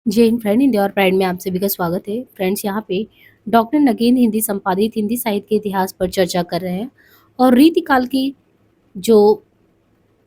जय Hind friend, India और pride में आप सभी का स्वागत है। फ्रेंड्स, यहाँ पे डॉक्टर नगेंद्र हिंदी संपादित हिंदी साहित्य के इतिहास पर चर्चा कर रहे हैं और रीतिकाल की जो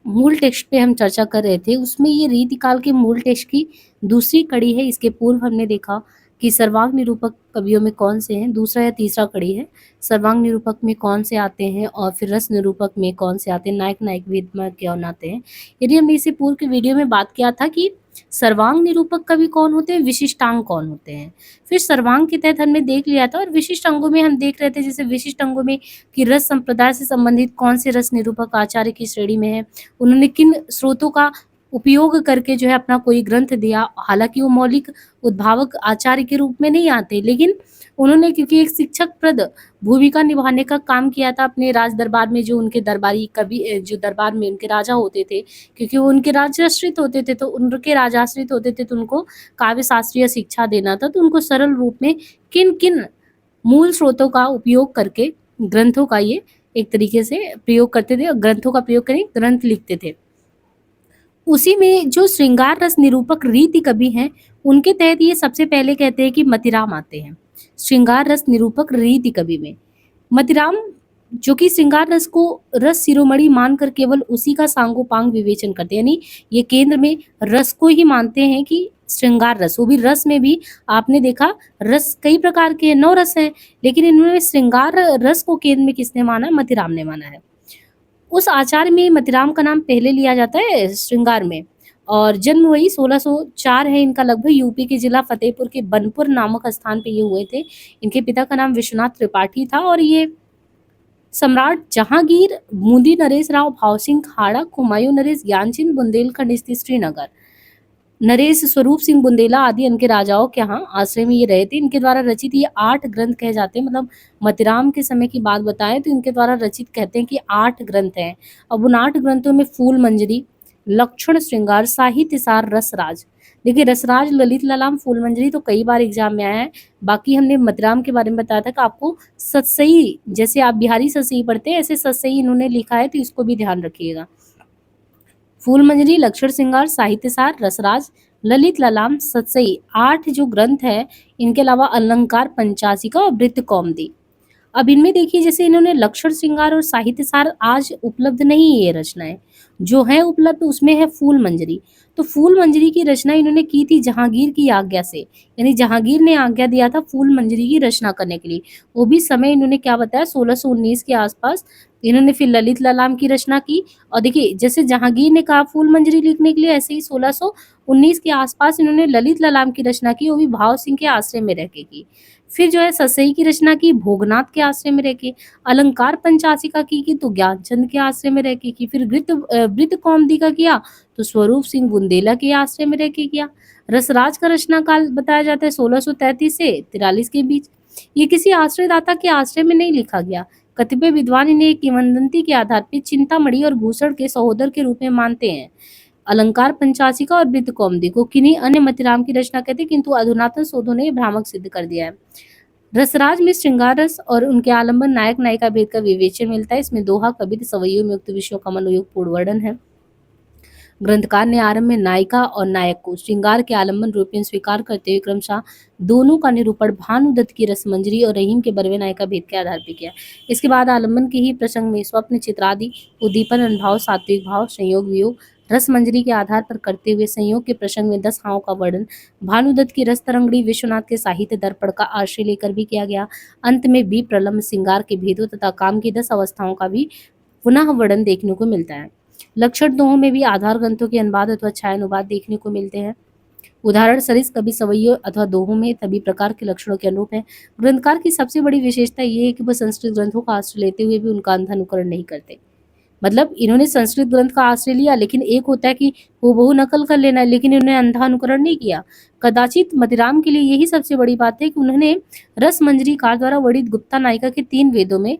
मूल टेक्स्ट पे हम चर्चा कर रहे थे, उसमें ये रीतिकाल के मूल टेक्स्ट की दूसरी कड़ी है। इसके पूर्व हमने देखा कि सर्वांग निरूपक कवियों में कौन से हैं, दूसरा या तीसरा कड़ी है। सर्वांग निरूपक में कौन से आते हैं और फिर रस निरूपक में कौन से आते हैं, नायक नायक भेद में कौन आते हैं। यदि हमने इसे पूर्व के वीडियो में बात किया था कि सर्वांग निरूपक कवि कौन होते हैं, विशिष्टांग कौन होते हैं। फिर सर्वांग के तहत हमने देख लिया था और विशिष्ट अंगों में हम देख रहे थे, जैसे विशिष्ट अंगों में कि रस संप्रदाय से संबंधित कौन से रस निरूपक आचार्य की श्रेणी में है, उन्होंने किन स्रोतों का उपयोग करके जो है अपना कोई ग्रंथ दिया। हालांकि वो मौलिक उद्भावक आचार्य के रूप में नहीं आते, लेकिन उन्होंने क्योंकि एक शिक्षक प्रद भूमिका निभाने का काम किया था अपने राज दरबार में, जो उनके दरबारी कवि जो दरबार में उनके राजा होते थे, क्योंकि वो उनके राजाश्रित होते थे, तो उनके राजाश्रित होते थे तो उनको काव्य शास्त्रीय शिक्षा देना था। तो उनको सरल रूप में किन किन मूल स्रोतों का उपयोग करके ग्रंथों का ये एक तरीके से प्रयोग करते थे और ग्रंथों का प्रयोग करके ग्रंथ लिखते थे। उसी में जो श्रृंगार रस निरूपक रीति कवि हैं, उनके तहत ये सबसे पहले कहते हैं कि मतिराम आते हैं श्रृंगार रस निरूपक रीति कवि में। मतिराम जो कि श्रृंगार रस को रस शिरोमणि मानकर केवल उसी का सांगोपांग विवेचन करते हैं, यानी ये केंद्र में रस को ही मानते हैं कि श्रृंगार रस, वो भी रस में भी आपने देखा रस कई प्रकार के 9 रस हैं, लेकिन इन्होंने श्रृंगार रस को केंद्र में किसने माना, मतिराम ने माना है। उस आचार्य में मतिराम का नाम पहले लिया जाता है श्रृंगार में, और जन्म वही 1604 है इनका, लगभग यूपी के जिला फतेहपुर के बनपुर नामक स्थान पे ये हुए थे। इनके पिता का नाम विश्वनाथ त्रिपाठी था और ये सम्राट जहांगीर, बूंदी नरेश राव, भाव सिंह खाड़ा, हुमायूं नरेश, ज्ञानचंद बुंदेलखंड स्थित श्रीनगर, नरेश स्वरूप सिंह बुंदेला आदि इनके राजाओं के यहाँ आश्रय में ये रहे थे। इनके द्वारा रचित ये 8 ग्रंथ कहे जाते हैं, मतलब मतिराम के समय की बात बताएं तो इनके द्वारा रचित कहते हैं कि 8 ग्रंथ हैं। अब उन 8 ग्रंथों में फूल मंजरी, लक्षण श्रृंगार, साहित्य सार, रसराज। देखिए रसराज, ललित ललाम, फूल मंजरी तो कई बार एग्जाम में आया है। बाकी हमने मतिराम के बारे में बताया था कि आपको सतसई, जैसे आप बिहारी सतसई पढ़ते हैं ऐसे सतसई इन्होंने लिखा है, तो इसको भी ध्यान रखिएगा। फूल मंजरी, लक्षण श्रृंगार, साहित्य सार, रसराज, ललित ललाम, सतसई, 8 जो ग्रंथ है। इनके अलावा अलंकार पंचाशिका और वृत्त कौमुदी। अब इनमें देखिए, जैसे इन्होंने लक्षण श्रृंगार और साहित्य सार आज उपलब्ध नहीं है, ये रचनाएं जो है उपलब्ध उसमें है फूल मंजरी। तो फूल मंजरी की रचना इन्होंने की थी जहांगीर की आज्ञा से, यानी जहांगीर ने आज्ञा दिया था फूल मंजरी की रचना करने के लिए। वो भी समय इन्होंने क्या बताया, 1619 के आसपास इन्होंने फिर ललित ललाम की रचना की। और देखिए जैसे जहांगीर ने कहा फूल मंजरी लिखने के लिए, ऐसे ही 1619 के आसपास इन्होंने ललित ललाम की रचना की, वो भी भाव सिंह के आश्रय में रह के की। फिर जो है ससई की रचना की भोगनाथ के आश्रय में रह के। अलंकार पंचाशिका की तो ज्ञानचंद के आश्रय में रह के की। फिर वृत्त कौमुदी का किया तो स्वरूप सिंह बुंदेला के आश्रय में रह के किया। रसराज का रचना काल बताया जाता है 1633 से 43 के बीच। ये किसी आश्रयदाता के आश्रय में नहीं लिखा गया। कतिपय विद्वान इन्हें किंवदंती के आधार पर चिंतामणि और भूषण के सहोदर के रूप में मानते हैं। अलंकार पंचाशिका और वृत्त कौमुदी को किन्हीं अन्य मतिराम की रचना कहते हैं, किंतु अधुनातन शोधों ने भ्रामक सिद्ध कर दिया है। रसराज में श्रृंगार रस और उनके आलंबन नायक नायिका भेद का विवेचन मिलता है। इसमें दोहा, कविता, सवैयों में उक्त विषयों का मनोयोग पूर्ण वर्णन है। ग्रंथकार ने आरंभ में नायिका और नायक को श्रृंगार के आलंबन रूप में स्वीकार करते हुए क्रमशः दोनों का निरूपण भानुदत्त की रसमंजरी और रहीम के बरवे नायिका भेद के आधार पर किया। इसके बाद आलंबन के ही प्रसंग में स्वप्न चित्रादि, उद्दीपन, अनुभाव, सात्विक भाव, संयोग वियोग, रसमंजरी के आधार पर करते हुए संयोग के प्रसंग में 10 हावों का वर्णन भानुदत्त की रस तरंगड़ी, विश्वनाथ के साहित्य दर्पण का आश्रय लेकर भी किया गया। अंत में भी प्रलंब श्रृंगार के भेदों तथा काम की 10 अवस्थाओं का भी पुनः वर्णन देखने को मिलता है। लक्षण दोहों में भी आधार ग्रंथों के अनुवाद अथवा छायानुवाद देखने को मिलते हैं। उदाहरण सरिस कवि सवैयों अथवा दोहों में सभी प्रकार के लक्षणों के अनुरूप है। ग्रंथकार की सबसे बड़ी विशेषता ये है कि वह संस्कृत ग्रंथों का आश्रय लेते हुए भी उनका अंधा अनुकरण नहीं करते। मतलब इन्होंने संस्कृत ग्रंथ का आश्रय लिया, लेकिन एक होता है कि हूबहू नकल कर लेना, लेकिन इन्होंने अंधा अनुकरण नहीं किया। कदाचित मतिराम के लिए यही सबसे बड़ी बात है कि उन्होंने रस मंजरी कार द्वारा वर्णित गुप्ता नायिका के 3 वेदों में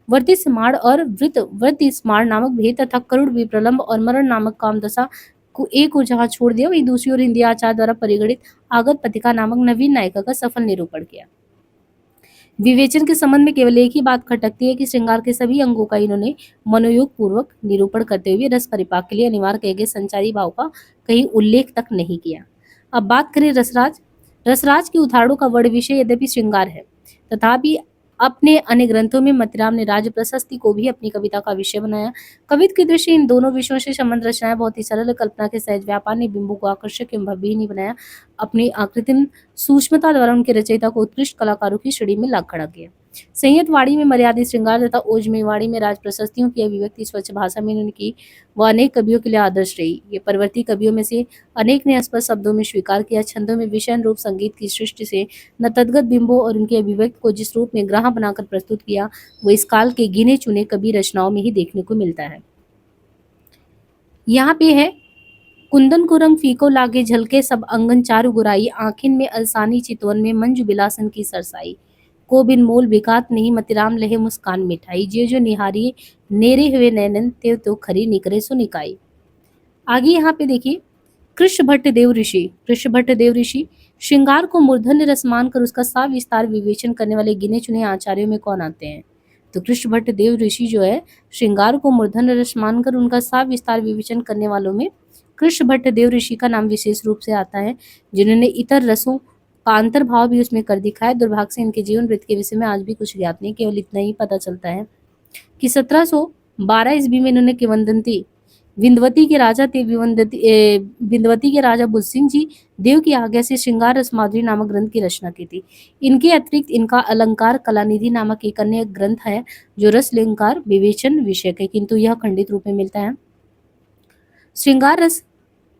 वर्ती स्मार और वृत्ति स्मार नामक भेद तथा करुण विप्रलंब और मरण नामक काम दशा को एक ओर जहाँ छोड़ दिया, वही दूसरी ओर हिंदी आचार्य द्वारा परिगणित आगत पथिका नामक नवीन नायिका का सफल निरूपण किया। विवेचन के संबंध में केवल एक ही बात खटकती है कि श्रृंगार के सभी अंगों का इन्होंने मनोयोग पूर्वक निरूपण करते हुए रस परिपाक के लिए अनिवार्य कहे गए संचारी भाव का कहीं उल्लेख तक नहीं किया। अब बात करें रसराज। रसराज की उदाहरणों का वर्ण विषय यद्यपि श्रृंगार है, तथापि अपने अन्य ग्रंथों में मतिराम ने राज प्रशस्ति को भी अपनी कविता का विषय बनाया। कवित्व की दृष्टि इन दोनों विषयों से संबंध रचनाएं बहुत ही सरल कल्पना के सहज व्यापार ने बिंबों को आकर्षक एवं भव्य ही नहीं बनाया, अपनी आकृतिम सूक्ष्मता द्वारा उनके रचयिता को उत्कृष्ट कलाकारों की श्रेणी में ला खड़ा किया। संयत वाणी में मर्यादित श्रृंगार तथा ओजमेय वाणी में राज प्रशस्तियों की अभिव्यक्ति स्वच्छ भाषा में उनकी वह अनेक कवियों के लिए आदर्श रही। ये परवर्ती कवियों में से अनेक ने स्पष्ट शब्दों में स्वीकार किया। छंदों में विषय रूप संगीत की सृष्टि से न तद्गत बिंबों और उनके अभिव्यक्ति को जिस रूप में ग्राह बनाकर प्रस्तुत किया, वो इस काल के गिने चुने कवि रचनाओं में ही देखने को मिलता है। यहाँ पे है, कुंदन को रंग फीको लागे झलके सब अंगन चारु गुराई, आखिन में अलसानी चितवन में मंजू बिलासन की सरसाई, को बिन मोल बिकात नहीं मतिराम लहे मुस्कान मिठाई, जे जो निहारिये नेरे हुए नैनन ते तो खरी निकरे सो निकाई। आगे यहाँ पे देखिए, कृष्ण भट्ट देव ऋषि। कृष्ण भट्ट देव ऋषि श्रृंगार को मूर्धन्य रस मानकर उसका साविस्तार विवेचन करने वाले गिने चुने आचार्यों में कौन आते हैं? तो कृष्ण भट्ट देव ऋषि जो है, श्रृंगार को मूर्धन्य रस मानकर उनका साविस्तार विवेचन करने वालों में कृष्ण भट्ट देव ऋषि का नाम विशेष रूप से आता है, जिन्होंने इतर रसों का अंतर्भाव भी उसमें कर दिखाया। दुर्भाग्य से इनके जीवन वृत्त के विषय में आज भी कुछ ज्ञात नहीं, केवल इतना ही पता चलता है कि 1712 ईस्वी में इन्होंने किंवदंती विंध्यवती के राजा थे विंध्यवती के राजा बुध सिंह जी देव की आज्ञा से श्रृंगार रस माधुरी नामक ग्रंथ की रचना की थी। इनके अतिरिक्त इनका अलंकार कलानिधि नामक एक अन्य ग्रंथ है जो रस अलंकार विवेचन विषयक है, किंतु यह खंडित रूप में मिलता है।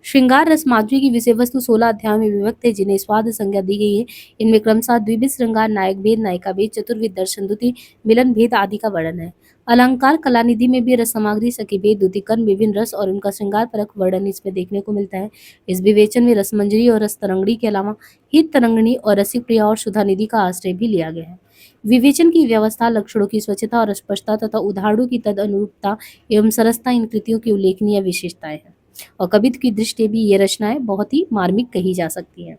श्रृंगार रस माधुरी की विषय वस्तु 16 अध्यायों में विभक्त है, जिन्हें स्वाद संज्ञा दी गई है। इनमें क्रमशः द्विविध श्रृंगार, नायक भेद, नायिका भेद, चतुर्विध दर्शन द्युति, मिलन भेद आदि का वर्णन है। अलंकार कलानिधि में भी रस सामग्री, सखी भेद, द्युतिकरण, विभिन्न रस और उनका श्रृंगार परक वर्णन इसमें देखने को मिलता है। इस विवेचन में रसमंजरी और रस तरंगड़ी के अलावा हित तरंगिणी और रसिक प्रिया और सुधानिधि का आश्रय भी लिया गया है। विवेचन की व्यवस्था, लक्षणों की स्वच्छता और स्पष्टता तथा उदाहरणों की तद अनुरूपता एवं सरसता इन कृतियों की उल्लेखनीय विशेषताएं हैं, और कवित्व की दृष्टि भी ये रचनाएं बहुत ही मार्मिक कही जा सकती हैं।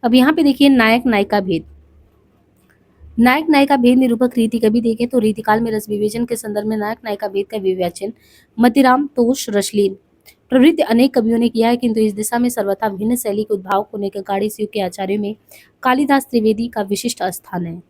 अब यहाँ पे देखिए, नायक नायिका भेद। नायक नायिका भेद निरूपक रीति कभी देखें तो रीतिकाल में रस विवेचन के संदर्भ में नायक नायिका भेद का विवेचन मतिराम, तोष, रसलीन प्रवृत्ति अनेक कवियों ने किया है, किंतु इस दिशा में सर्वथा भिन्न शैली के उद्भावक होने के गाड़ी युग के आचार्यों में कालिदास त्रिवेदी का विशिष्ट स्थान है।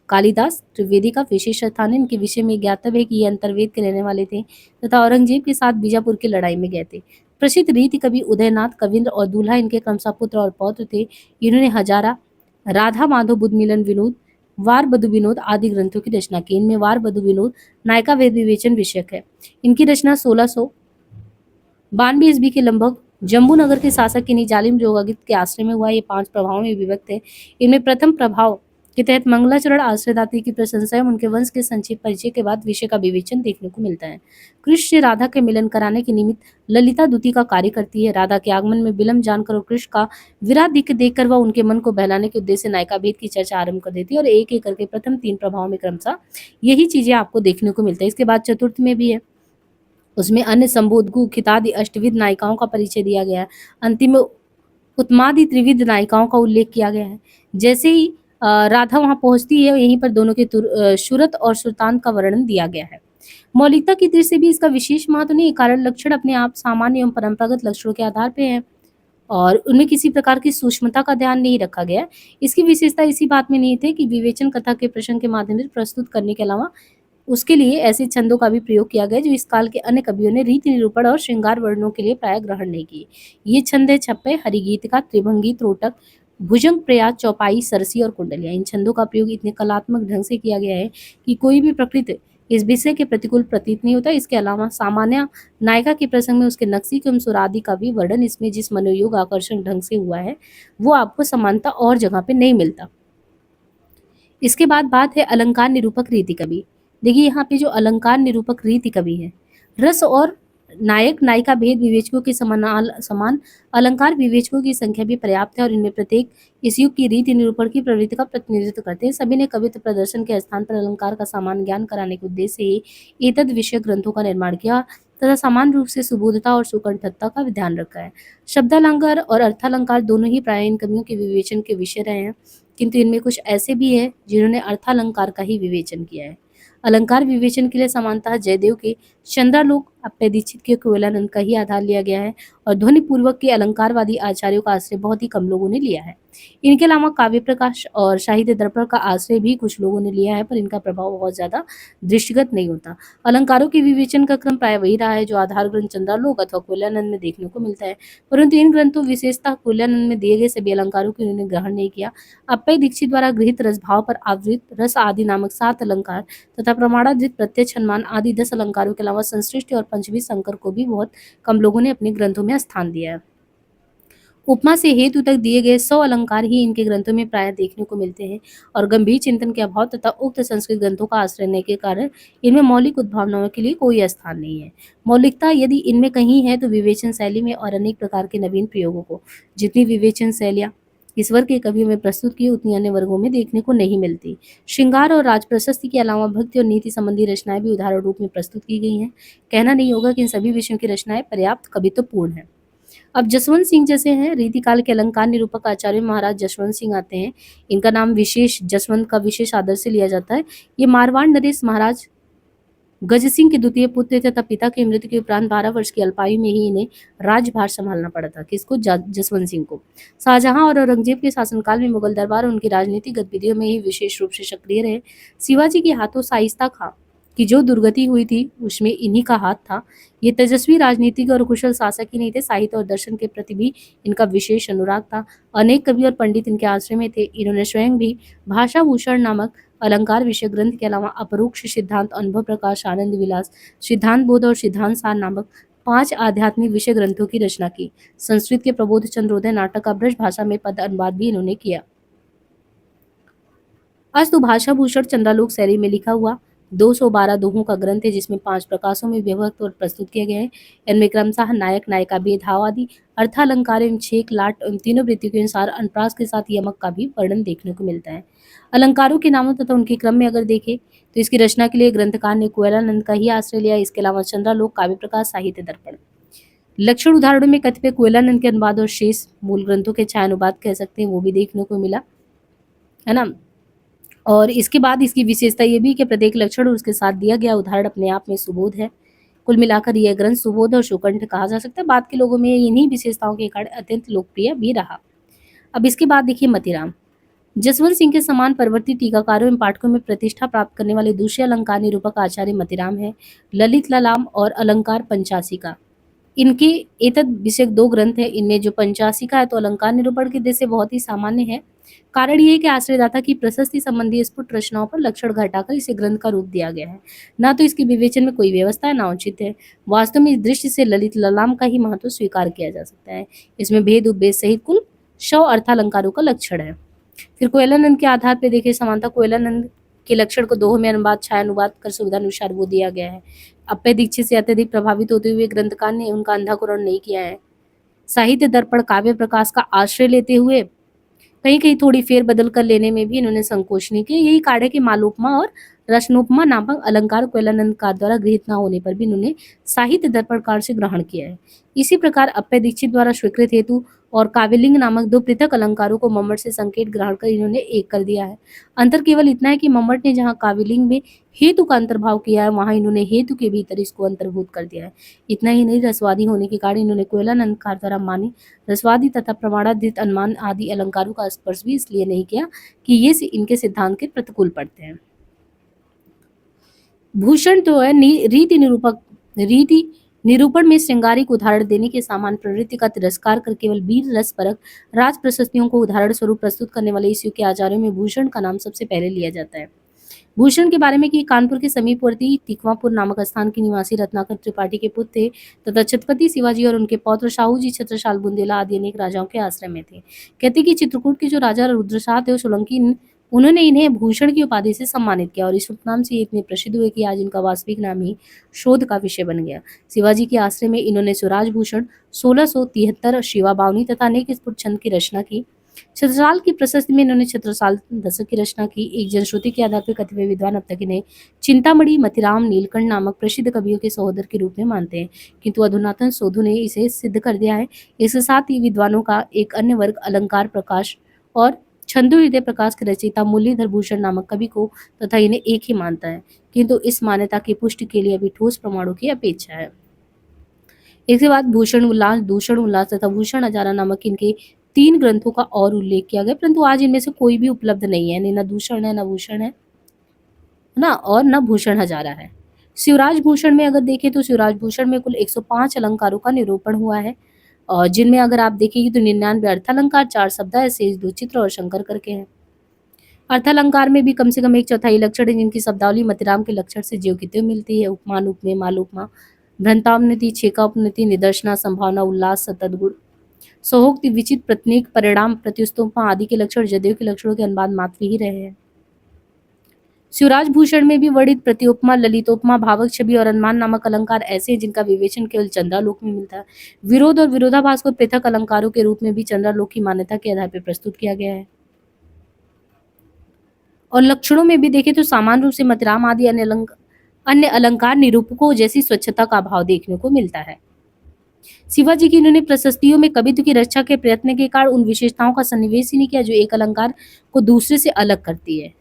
कालिदास त्रिवेदी का विशेष स्थान है। इनके विषय में ज्ञातव्य है कि ये अंतर्वेद के रहने वाले थे तथा औरंगजेब के साथ बीजापुर की लड़ाई में गए थे। प्रसिद्ध रीति कवि उदयनाथ, कविंद्र और दूल्हा इनके क्रमशः पुत्र और पौत्र थे। इन्होंने हजारा, राधा माधव, बुद्ध मिलन विनोद, वार बधु विनोद आदि ग्रंथों की रचना की। इनमें वार बधु विनोद नायिका वेद विवेचन विषयक है। इनकी रचना 1692 ईस्वी के लगभग जम्बूनगर के शासक किन्हीं जालिम जोगागित के आश्रय में हुआ। ये 5 प्रभावों में विभक्त है। इनमें प्रथम प्रभाव के तहत मंगलाचरण आश्रयदात्री की प्रशंसा एवं उनके वंश के संक्षिप्त परिचय के बाद विषय का विवेचन देखने को मिलता है। कृष्ण से राधा के मिलन कराने के निमित्त ललिता दूती का कार्य करती है। राधा के आगमन में विलंब जानकर और कृष्ण का विरह देखकर वह उनके मन को बहलाने के उद्देश्य से नायिका भेद की चर्चा आरंभ कर देती है, और एक एक करके प्रथम 3 प्रभाव में क्रमशः यही चीजें आपको देखने को मिलता है। इसके बाद चतुर्थ में भी है, उसमें अन्य संबोधगु खितादि अष्टविध नायिकाओं का परिचय दिया गया है। अंतिम में उत्मादि त्रिविध नायिकाओं का उल्लेख किया गया है। जैसे ही राधा वहां पहुंचती है, यहीं पर दोनों के शुरत और सुल्तान का वर्णन दिया गया है। मौलिकता की दृष्टि से भी इसका विशेष महत्व नहीं, कारण लक्षण अपने आप सामान्य एवं परंपरागत लक्षणों के आधार पर है और उनमें किसी प्रकार की सूक्ष्मता का ध्यान नहीं रखा गया। इसकी विशेषता इसी बात में नहीं थे कि विवेचन कथा के प्रसंग के माध्यम से प्रस्तुत करने के अलावा उसके लिए ऐसे छंदों का भी प्रयोग किया गया जो इस काल के अन्य कवियों ने रीति निरूपण और श्रृंगार वर्णनों के लिए प्राय ग्रहण नहीं किए। ये छंद है छप्पे, हरिगीतिका, त्रिभंगी, त्रोटक, भुजंग, प्रयास, चौपाई, सरसी और कुंडलियां। इन छंदों का प्रयोग इतने कलात्मक ढंग से किया गया है कि कोई भी प्रकृति इस विषय के प्रतिकूल प्रतीत नहीं होता। इसके अलावा सामान्य नायिका के प्रसंग में उसके नक्शी एवं सुरादि का भी वर्णन इसमें जिस मनोयोग आकर्षण ढंग से हुआ है वो आपको समानता और जगह पे नहीं मिलता। इसके बाद बात है अलंकार निरूपक रीति कवि। देखिए यहाँ पे जो अलंकार निरूपक रीति कवि है, रस और नायक नायिका भेद विवेचकों के समान अलंकार विवेचकों की संख्या भी पर्याप्त है और इनमें प्रत्येक इस युग की रीति निरूपण की प्रवृत्ति का प्रतिनिधित्व करते हैं। सभी ने कवित्व प्रदर्शन के स्थान पर अलंकार का सामान्य ज्ञान कराने के उद्देश्य से ही एतद विषय ग्रंथों का निर्माण किया तथा समान रूप से सुबोधता और सुकंठता का ध्यान रखा है। शब्दालंकार और अर्थालंकार दोनों ही प्राय इन कवियों के विवेचन के विषय रहे हैं, किंतु इनमें कुछ ऐसे भी है जिन्होंने अर्थालंकार का ही विवेचन किया है। अलंकार विवेचन के लिए समानतः जयदेव के चंद्रालोक अप्पय दीक्षित के कोयलानंद का ही आधार लिया गया है और ध्वनिपूर्वक के अलंकारवादी आचार्यों का आश्रय बहुत ही कम लोगों ने लिया है। इनके अलावा काव्य प्रकाश और साहित्य दर्पण का आश्रय भी कुछ लोगों ने लिया है, पर इनका प्रभाव बहुत ज्यादा दृष्टिगत नहीं होता। अलंकारों के विवेचन का क्रम प्राय वही रहा है जो आधार ग्रंथ चंद्रालोक अथवा कोयलानंद में देखने को मिलता है, परंतु इन ग्रंथों विशेषतः कोयलानंद में दिए गए सभी अलंकारों को इन्होंने ग्रहण नहीं किया। अप्पय दीक्षित द्वारा गृहीत रसभाव पर आवृत रस आदि नामक 7 अलंकार तथा प्रमाणाधृत प्रत्यक्ष अनुमान आदि 10 अलंकारों के अलावा संश्लिष्ट और पंचमी संकर को भी बहुत कम लोगों ने अपने ग्रंथों में स्थान दिया है। उपमा से हेतु तक दिए गए 100 अलंकार ही इनके ग्रंथों में प्राय देखने को मिलते हैं और गंभीर चिंतन के अभाव तथा उक्त संस्कृत ग्रंथों का आश्रय लेने के कारण इनमें मौलिक उद्भावनाओं के लिए कोई स्थान नहीं है। मौलिकता यदि इनमें कहीं है तो विवेचन शैली में और अनेक प्रकार के नवीन प्रयोगों को। जितनी विवेचन शैलियां इस वर्ग के कवियों में प्रस्तुत की उतनी अन्य वर्गों में देखने को नहीं मिलती। श्रृंगार और राज प्रशस्ति के अलावा भक्ति और नीति संबंधी रचनाएं भी उदाहरण रूप में प्रस्तुत की गई हैं। कहना नहीं होगा कि इन सभी विषयों की रचनाएं पर्याप्त कवित्वपूर्ण है। अब जसवंत सिंह जैसे हैं रीतिकाल के अलंकार निरूपक आचार्य महाराज जसवंत सिंह आते हैं। इनका नाम विशेष जसवंत का विशेष आदर से लिया जाता है। ये मारवाड़ नरेश महाराज गज सिंह के द्वितीय पुत्र तथा पिता की मृत्यु के उपरांत 12 वर्ष की अल्पायु में ही इन्हें राजभार संभालना पड़ा था। किसको? जसवंत सिंह को। शाहजहां और औरंगजेब के शासनकाल में मुगल दरबार और उनकी राजनीतिक गतिविधियों में ही विशेष रूप से सक्रिय रहे। शिवाजी के हाथों शाइस्ता खां की जो दुर्गति हुई थी उसमें इन्हीं का हाथ था। ये तेजस्वी राजनीतिक और कुशल शासक ही नहीं थे, साहित्य और दर्शन के प्रति भी इनका विशेष अनुराग था। अनेक कवि और पंडित इनके आश्रय में थे। इन्होंने स्वयं भी भाषा भूषण नामक अलंकार विषय ग्रंथ के अलावा अपरोक्ष सिद्धांत, अनुभव प्रकाश, आनंद विलास, सिद्धांत बोध और सिद्धांत सार नामक 5 आध्यात्मिक विषय ग्रंथों की रचना की। संस्कृत के प्रबोध चंद्रोदय नाटक का ब्रज भाषा में पद अनुवाद भी इन्होंने किया। अस्तु भाषा भूषण चंद्रालोक शैली में लिखा हुआ 212 दोहों का ग्रंथ है, जिसमें 5 प्रकाशों में विभक्त और प्रस्तुत किए गए हैं। इनमें क्रमशः नायक नायिका भेद भाव आदि अर्थालंकार एवं छेक लाट एवं तीनों वृत्तियों के अनुसार अनुप्रास के साथ यमक का भी वर्णन देखने को मिलता है। अलंकारों के नामों तथा उनके क्रम में अगर देखें तो इसकी रचना के लिए ग्रंथकार ने कोयलानंद का ही आश्रय लिया। इसके अलावा चंद्रालोक, काव्य प्रकाश, साहित्य दर्पण। लक्षण उदाहरणों में कतिपय कोयलानंद के अनुवाद और शेष मूल ग्रंथों के छायानुवाद कह सकते हैं, वो भी देखने को मिला है ना। और इसके बाद इसकी विशेषता ये भी कि प्रत्येक लक्षण और उसके साथ दिया गया उदाहरण अपने आप में सुबोध है। कुल मिलाकर यह ग्रंथ सुबोध और सुकंठ कहा जा सकता है। बाद के लोगों में इन्हीं विशेषताओं के कारण अत्यंत लोकप्रिय भी रहा। अब इसके बाद देखिए मतीराम। जसवंत सिंह के समान परवर्ती टीकाकारों एवं पाठकों में प्रतिष्ठा प्राप्त करने वाले दूसरे अलंकार निरूपक आचार्य मतीराम है। ललित ललाम और अलंकार पंचाशिका, इनके एतद विषयक 2 ग्रंथ है। इनमें जो पंचाशिका है तो अलंकार निरूपण के दृष्टि से बहुत ही सामान्य है। कारण ये है कि आश्रयदाता की प्रशस्ति संबंधी स्फुट रचनाओं पर लक्षण घटाकर इसे ग्रंथ का रूप दिया गया है। ना तो इसके विवेचन में कोई व्यवस्था है, ना औचित्य है। वास्तव में इस दृष्टि से ललित ललाम का ही महत्व स्वीकार किया जा सकता है। इसमें भेद उपभेद सहित कुल 100 अर्थालंकारों का लक्षण है। फिर कोयलानंद के आधार पर देखिए समानता। कोयलानंद के लक्षण को दोहों में अनुवाद छायानुवाद कर सुविधानुसार वो दिया गया है। अप्पय दीक्षित से अत्यधिक प्रभावित होते हुए ग्रंथकार ने उनका अंधाकरण नहीं किया है। साहित्य दर्पण, काव्य प्रकाश का आश्रय लेते हुए कहीं कहीं थोड़ी फेर बदल कर लेने में भी इन्होंने संकोच नहीं किया। यही कारण है कि मालोपमा और रश्नोपमा नामक अलंकार कोयलानंद कार द्वारा गृहीत न होने पर भी इन्होंने साहित्य दर्पणकार से ग्रहण किया है। इसी प्रकार अप्पय दीक्षित द्वारा स्वीकृत हेतु और काव्यलिंग नामक 2 पृथक अलंकारों को मम्मट से संकेत ग्रहण कर इन्होंने एक कर दिया है। अंतर केवल इतना है कि मम्मट ने जहाँ काव्यलिंग में हेतु का अंतर्भाव किया है, वहां इन्होंने हेतु के भीतर इसको अंतर्भूत कर दिया है। इतना ही नहीं, रसवादी होने के कारण इन्होंने कोयलानंद कार द्वारा मानी रसवादी तथा प्रमाणाधृत अनुमान आदि अलंकारों का स्पर्श भी इसलिए नहीं किया कि ये इनके सिद्धांत के प्रतिकूल पड़ते हैं। भूषण तो है रीति निरूपण में श्रृंगारिक उदाहरण देने के समान प्रवृत्ति का तिरस्कार कर केवल वीर रस परक राज प्रशस्तियों को उदाहरण स्वरूप प्रस्तुत करने वाले इस युग के आचार्यों में भूषण का नाम सबसे पहले लिया जाता है। भूषण के बारे में कि कानपुर के समीपवर्ती तिकवापुर नामक स्थान के निवासी रत्नाकर त्रिपाठी के पुत्र थे तथा छत्रपति शिवाजी और उनके पौत्र शाहू जी छत्रसाल बुंदेला आदि अनेक राजाओं के आश्रय में थे। कहते कि चित्रकूट के जो राजा रुद्रसाह थे सोलंकी, उन्होंने इन्हें भूषण की उपाधि से सम्मानित किया और इस उपनाम से ये इतने प्रसिद्ध हुए कि आज इनका वास्तविक नाम ही शोध का विषय बन गया। शिवाजी के आश्रय में इन्होंने स्वराज भूषण 1673, शिवा बावनी तथा अनेक स्फुट छंद की रचना की। छत्रसाल की प्रशस्ति में इन्होंने छत्रसाल दशक की रचना की। एक जनश्रुति के आधार पर कतिपय विद्वान अब तक इन्हें चिंतामणि, मतीराम, नीलकंठ नामक प्रसिद्ध कवियों के सहोदर के रूप में मानते हैं, किंतु अधुनातन शोधों ने इसे सिद्ध कर दिया है। इसके साथ ही विद्वानों का एक अन्य वर्ग अलंकार प्रकाश और छंदो हृदय प्रकाश के रचयिता मुरलीधर भूषण नामक कवि को तथा इन्हें एक ही मानता है, किंतु इस मान्यता की पुष्टि के लिए अभी ठोस प्रमाणों की अपेक्षा है। इसके बाद भूषण उल्लास, दूषण उल्लास तथा भूषण हजारा नामक इनके 3 ग्रंथों का और उल्लेख किया गया, परंतु आज इनमें से कोई भी उपलब्ध नहीं है, न दूषण है, न भूषण है ना, और न भूषण हजारा है। शिवराज भूषण में अगर देखें तो शिवराज भूषण में कुल 105 अलंकारों का निरूपण हुआ है, और जिनमें अगर आप देखेंगे तो 99 अर्थालंकार, 4 शब्द है, शेष 2 चित्र और शंकर करके हैं। अर्थालंकार में भी कम से कम 1/4 लक्षण है, जिनकी शब्दावली मतिराम के लक्षण से ज्यों की त्यों मिलती है। उपमान, उपमेय, मालोपमा, भ्रंतापनति, छेकापनति, निदर्शना, संभावना, उल्लास, सतत गुण, सोहोक्ति, विचित्र, प्रतीक, परिणाम, प्रत्युत्पन्न आदि के लक्षण जदयू के लक्षणों के अनुवाद मात्र ही रहे हैं। शिवराज भूषण में भी वर्णित प्रत्योपमा, ललितोपमा, भावक छवि और अनुमान नामक अलंकार ऐसे हैं जिनका विवेचन केवल चंद्रालोक में मिलता है। विरोध और विरोधाभास को पृथक अलंकारों के रूप में भी चंद्रालोक की मान्यता के आधार पर प्रस्तुत किया गया है। और लक्षणों में भी देखें तो सामान्य रूप से मतिराम आदि अन्य अलंकार निरूपकों जैसी स्वच्छता का अभाव देखने को मिलता है। शिवाजी की इन्होंने प्रशस्तियों में कवित्व की रक्षा के प्रयत्न के कारण उन विशेषताओं का सन्निवेश ही नहीं किया जो एक अलंकार को दूसरे से अलग करती है।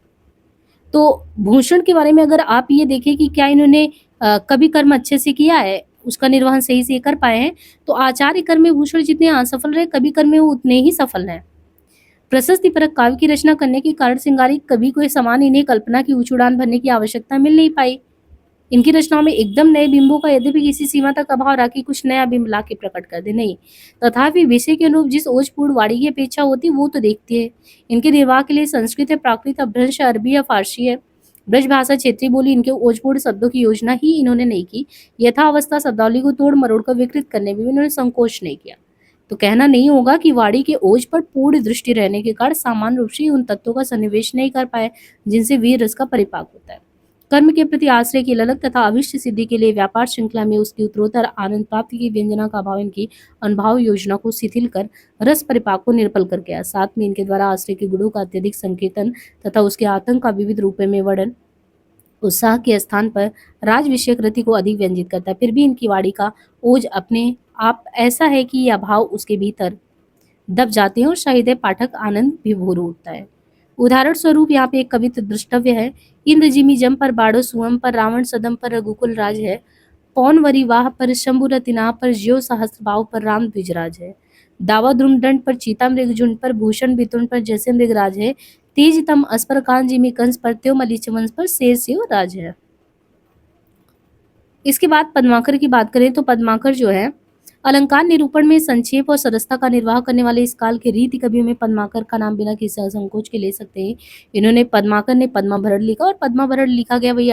तो भूषण के बारे में अगर आप ये देखें कि क्या इन्होंने कवि कर्म अच्छे से किया है, उसका निर्वहन सही से कर पाए हैं, तो आचार्य कर्म में भूषण जितने असफल रहे, कवि कर्म में वो उतने ही सफल हैं। प्रशस्ति परक काव्य की रचना करने के कारण श्रृंगारिक कवि को समान इन्हें कल्पना की ऊंची उड़ान भरने की आवश्यकता मिल नहीं पाई। इनकी रचनाओं में एकदम नए बिंबों का यद्यपि किसी सीमा तक अभाव रहा कि कुछ नया बिंब ला के प्रकट कर दे, नहीं, तथापि विषय के अनुरूप जिस ओजपूर्ण वाणी की अपेक्षा होती वो तो देखती है। इनके निर्वाह के लिए संस्कृत है, प्राकृत, अपभ्रंश, अरबी या फारसी है, ब्रज भाषा, क्षेत्रीय बोली, इनके ओजपूर्ण शब्दों की योजना ही इन्होंने नहीं की। यथावस्था शब्दावली को तोड़ मरोड़ कर विकृत करने में भी इन्होंने संकोच नहीं किया। तो कहना नहीं होगा कि वाणी के ओज पर पूर्ण दृष्टि रहने के कारण सामान्य रूप से उन तत्वों का सन्निवेश नहीं कर पाए जिनसे वीर रस का परिपाक होता है। कर्म के प्रति आश्रय की ललक तथा अभिष्ट सिद्धि के लिए व्यापार श्रृंखला में उसकी उत्तरोत्तर आनंद प्राप्ति की व्यंजना का भाव इनकी अनुभाव योजना को शिथिल कर रस परिपाक को निर्बल कर गया। साथ में इनके द्वारा आश्रय के गुणों का अत्यधिक संकीर्तन तथा उसके आतंक का विविध रूपों में वर्णन उत्साह के स्थान पर राज विषयक रति को अधिक व्यंजित करता है। फिर भी इनकी वाणी का ओज अपने आप ऐसा है कि यह भाव उसके भीतर दब जाते हैं और शायद पाठक आनंद विभोर उठता है। उदाहरण स्वरूप यहाँ पे एक कवित्व दृष्टव्य है। इंद्र जिमी जम पर बाड़ो सुअम पर रावण सदम पर रघुकुल राज है, पौन वरिवाह पर शंभु रतिना पर ज्यो सहस्त्र भाव पर राम द्विजराज है, दावा द्रुम दंड पर चीता मृग झुंड पर भूषण बितुन पर जैसे मृग राज है, तेज तम अस्पर कान जिमी कंस पर त्यो मलीच वंश पर शेर सिंह राज है। इसके बाद पद्माकर की बात करें तो पद्माकर जो है अलंकार निरूपण में संक्षेप और सरसता का निर्वाह करने वाले इस काल के रीति कवियों में पद्माकर का नाम बिना किसी संकोच के ले सकते हैं। इन्होंने पद्माकर ने पद्माभरण लिखा और पद्माभरण लिखा गया वही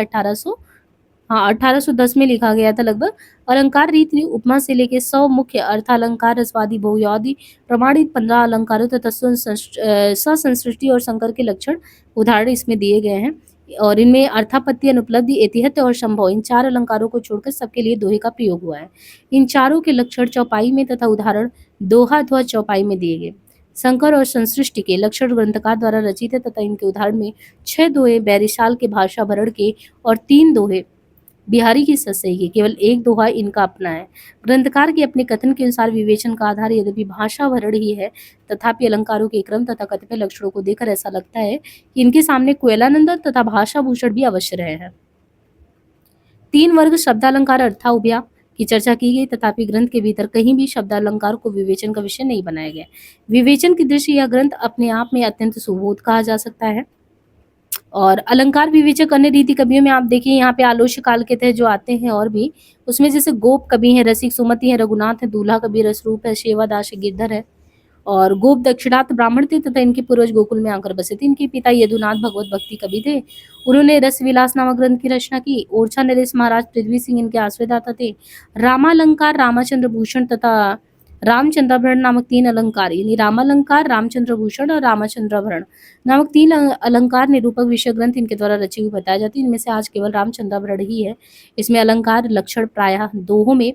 1810 में लिखा गया था लगभग। अलंकार रीति उपमा से लेकर 100 मुख्य अर्थालंकार, रसवादी, बहुयादी प्रमाणित 15 अलंकारों तथा ससंसृष्टि और संकर के लक्षण उदाहरण इसमें दिए गए हैं। और इनमें अर्थापत्ति, अनुपलब्धि, एतिहत्य और संभव इन 4 अलंकारों को छोड़कर सबके लिए दोहे का प्रयोग हुआ है। इन चारों के लक्षण चौपाई में तथा उदाहरण दोहा अथवा चौपाई में दिए गए। संकर और संसृष्टि के लक्षण ग्रंथकार द्वारा रचित है तथा इनके उदाहरण में 6 दोहे बैरिशाल के भाषा भरण के और 3 दोहे बिहारी की ससई की, केवल एक दोहा इनका अपना है। ग्रंथकार के अपने कथन के अनुसार विवेचन का आधार यद्यपि भाषा भरण ही है, तथापि अलंकारों के क्रम तथा कतिपय लक्षणों को देखकर ऐसा लगता है कि इनके सामने कोयलानंद तथा भाषा भूषण भी अवश्य रहे हैं। 3 वर्ग शब्दालंकार अर्था उभया की चर्चा की गई, तथापि ग्रंथ के भीतर कहीं भी शब्दालंकार को विवेचन का विषय नहीं बनाया गया। विवेचन की दृष्टि यह ग्रंथ अपने आप में अत्यंत सुबोध कहा जा सकता है। और अलंकार विवेचक अन्य रीति कवियों में आप देखिए यहाँ पे आलोच्य काल के तहत जो आते हैं और भी उसमें जैसे गोप कवि है, रसिक सुमति है, रघुनाथ है, दूल्हा कवि रसरूप है, शेवादास गिरधर है। और गोप दक्षिणात ब्राह्मण थे तथा इनके पूर्वज गोकुल में आकर बसे थे। इनके पिता यदुनाथ भगवत भक्ति कवि थे। उन्होंने रस विलास नामक ग्रंथ की रचना की। ओरछा नरेश महाराज पृथ्वी सिंह इनके आश्रयदाता थे। रामालंकार, रामचंद्र भूषण तथा रामचंद्राभरण नामक 3 अलंकार यानी रामालंकार, रामचंद्र भूषण और रामचंद्राभरण नामक 3 अलंकार निरूपक विषय ग्रंथ इनके द्वारा रची हुई बताई जाती है। इनमें से आज केवल रामचंद्राभरण ही है। इसमें अलंकार लक्षण प्रायः दोहों में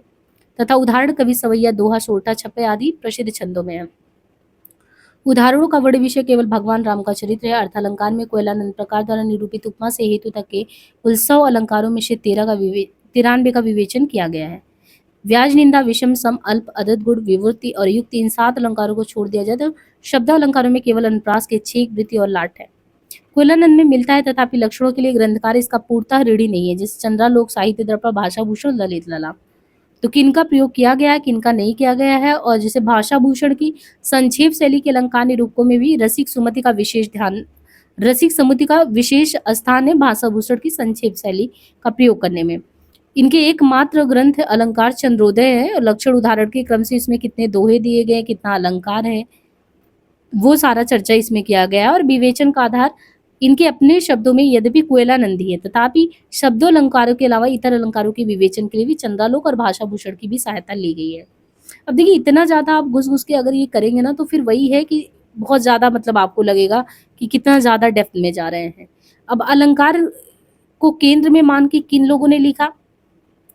तथा उदाहरण कवि सवैया, दोहा, सोरठा, छप्पे आदि प्रसिद्ध छंदों में है। उदाहरणों का बड़े विषय केवल भगवान राम का चरित्र है। अर्थालंकार में कोयलानंद प्रकार द्वारा निरूपित उपमा से हेतु तक के कुल 100 अलंकारों में से 93 का विवेचन किया गया है। व्याज, निंदा, विषम, सम, अल्प, अदद, गुण, विभूति और युक्ति, इन 7 अलंकारों को छोड़ दिया जाए तो शब्द अलंकारों में केवल अनुप्रास के छेक, वृत्ति और लाट है। कोयलानंद में मिलता है, तथापि लक्षणों के लिए ग्रंथकार इसका पूर्णतः ऋणी नहीं है, जैसे चंद्रालोक, साहित्य दर्पण, भाषा भूषण, ललित ललाप। तो किनका प्रयोग किया गया है, किनका नहीं किया गया है, और जैसे भाषा भूषण की संक्षेप शैली के अलंकार निरूपकों में भी रसिक समुति का विशेष स्थान है भाषा भूषण की संक्षेप शैली का प्रयोग करने में। इनके एकमात्र ग्रंथ अलंकार चंद्रोदय है, और लक्षण उदाहरण के क्रम से इसमें कितने दोहे दिए गए, कितना अलंकार है, वो सारा चर्चा इसमें किया गया है। और विवेचन का आधार इनके अपने शब्दों में यद्यपि कोयलानंदी है, तथापि शब्दों अलंकारों के अलावा इतर अलंकारों के विवेचन के लिए भी चंद्रालोक और भाषा भूषण की भी सहायता ली गई है। अब देखिए, इतना ज्यादा आप घुस घुस के अगर ये करेंगे ना, तो फिर वही है कि बहुत ज्यादा मतलब आपको लगेगा कि कितना ज्यादा डेप्थ में जा रहे हैं। अब अलंकार को केंद्र में मान के किन लोगों ने लिखा